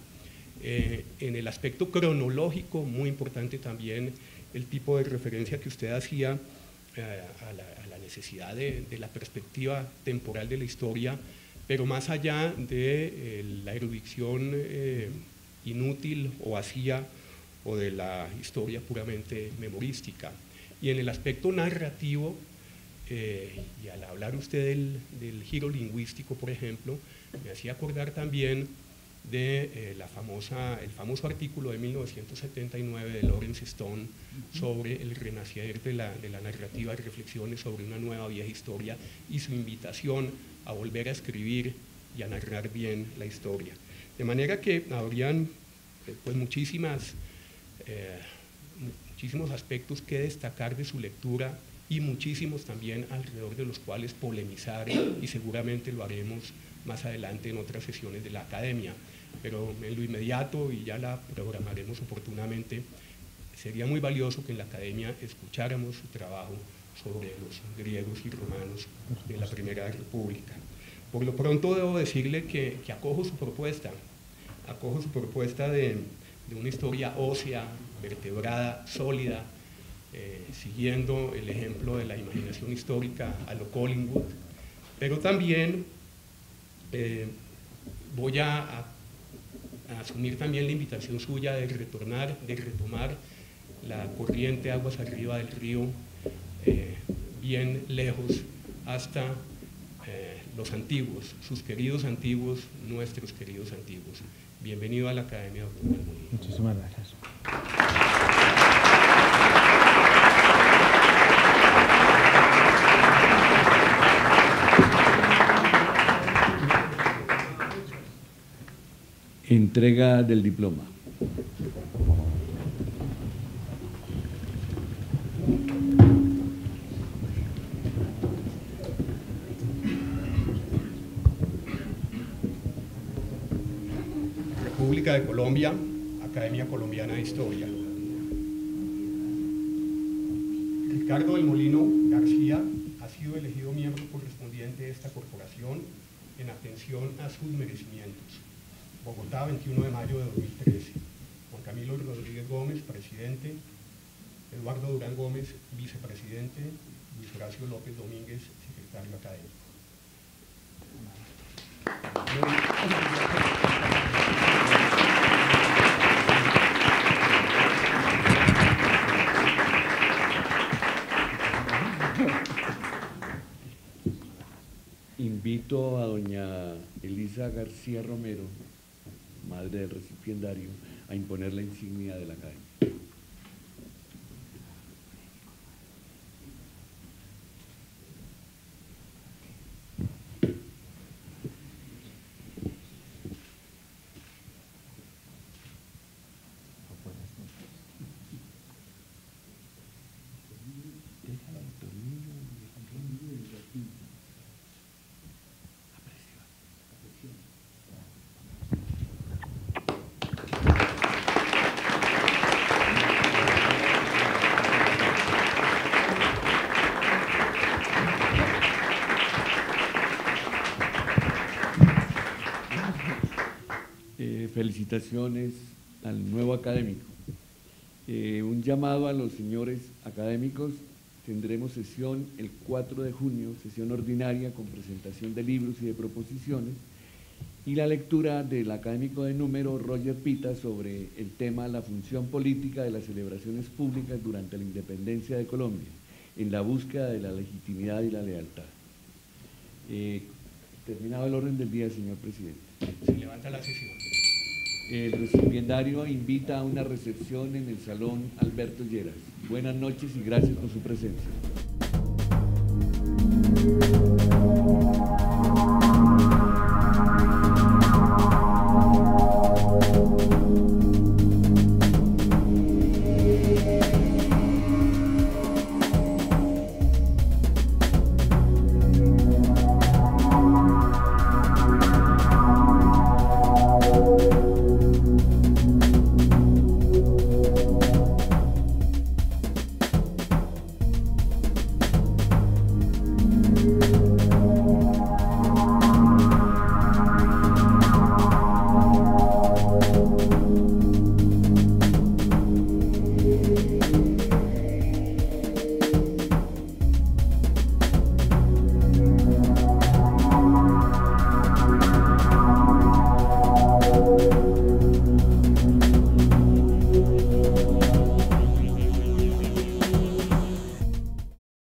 En el aspecto cronológico, muy importante también el tipo de referencia que usted hacía a la necesidad de la perspectiva temporal de la historia, pero más allá de la erudición inútil o vacía o de la historia puramente memorística. Y en el aspecto narrativo, y al hablar usted del giro lingüístico, por ejemplo, me hacía acordar también de el famoso artículo de 1979 de Lawrence Stone sobre el renacer de la narrativa y reflexiones sobre una nueva vieja historia y su invitación a volver a escribir y a narrar bien la historia. De manera que habrían pues muchísimos aspectos que destacar de su lectura y muchísimos también alrededor de los cuales polemizar, y seguramente lo haremos más adelante en otras sesiones de la academia. Pero en lo inmediato, y ya la programaremos oportunamente, sería muy valioso que en la academia escucháramos su trabajo sobre los griegos y romanos de la Primera República. Por lo pronto debo decirle que acojo su propuesta de de una historia ósea, vertebrada, sólida, siguiendo el ejemplo de la imaginación histórica a lo Collingwood, pero también voy a asumir también la invitación suya de retomar la corriente aguas arriba del río, bien lejos, hasta los antiguos, sus queridos antiguos, nuestros queridos antiguos. Bienvenido a la Academia, doctor Molino. Muchísimas gracias. Entrega del diploma. República de Colombia, Academia Colombiana de Historia. Ricardo del Molino García ha sido elegido miembro correspondiente de esta corporación en atención a sus merecimientos. Bogotá, 21 de mayo de 2013. Juan Camilo Rodríguez Gómez, presidente. Eduardo Durán Gómez, vicepresidente. Luis Horacio López Domínguez, secretario académico. Invito a doña Elisa García Romero, madre del recipiendario, a imponer la insignia de la academia. Felicitaciones al nuevo académico. Un llamado a los señores académicos. Tendremos sesión el 4 de junio, sesión ordinaria con presentación de libros y de proposiciones, y la lectura del académico de número Roger Pita sobre el tema la función política de las celebraciones públicas durante la independencia de Colombia, en la búsqueda de la legitimidad y la lealtad. Terminado el orden del día, señor presidente. Se levanta la sesión. El recipiendario invita a una recepción en el Salón Alberto Lleras. Buenas noches y gracias por su presencia.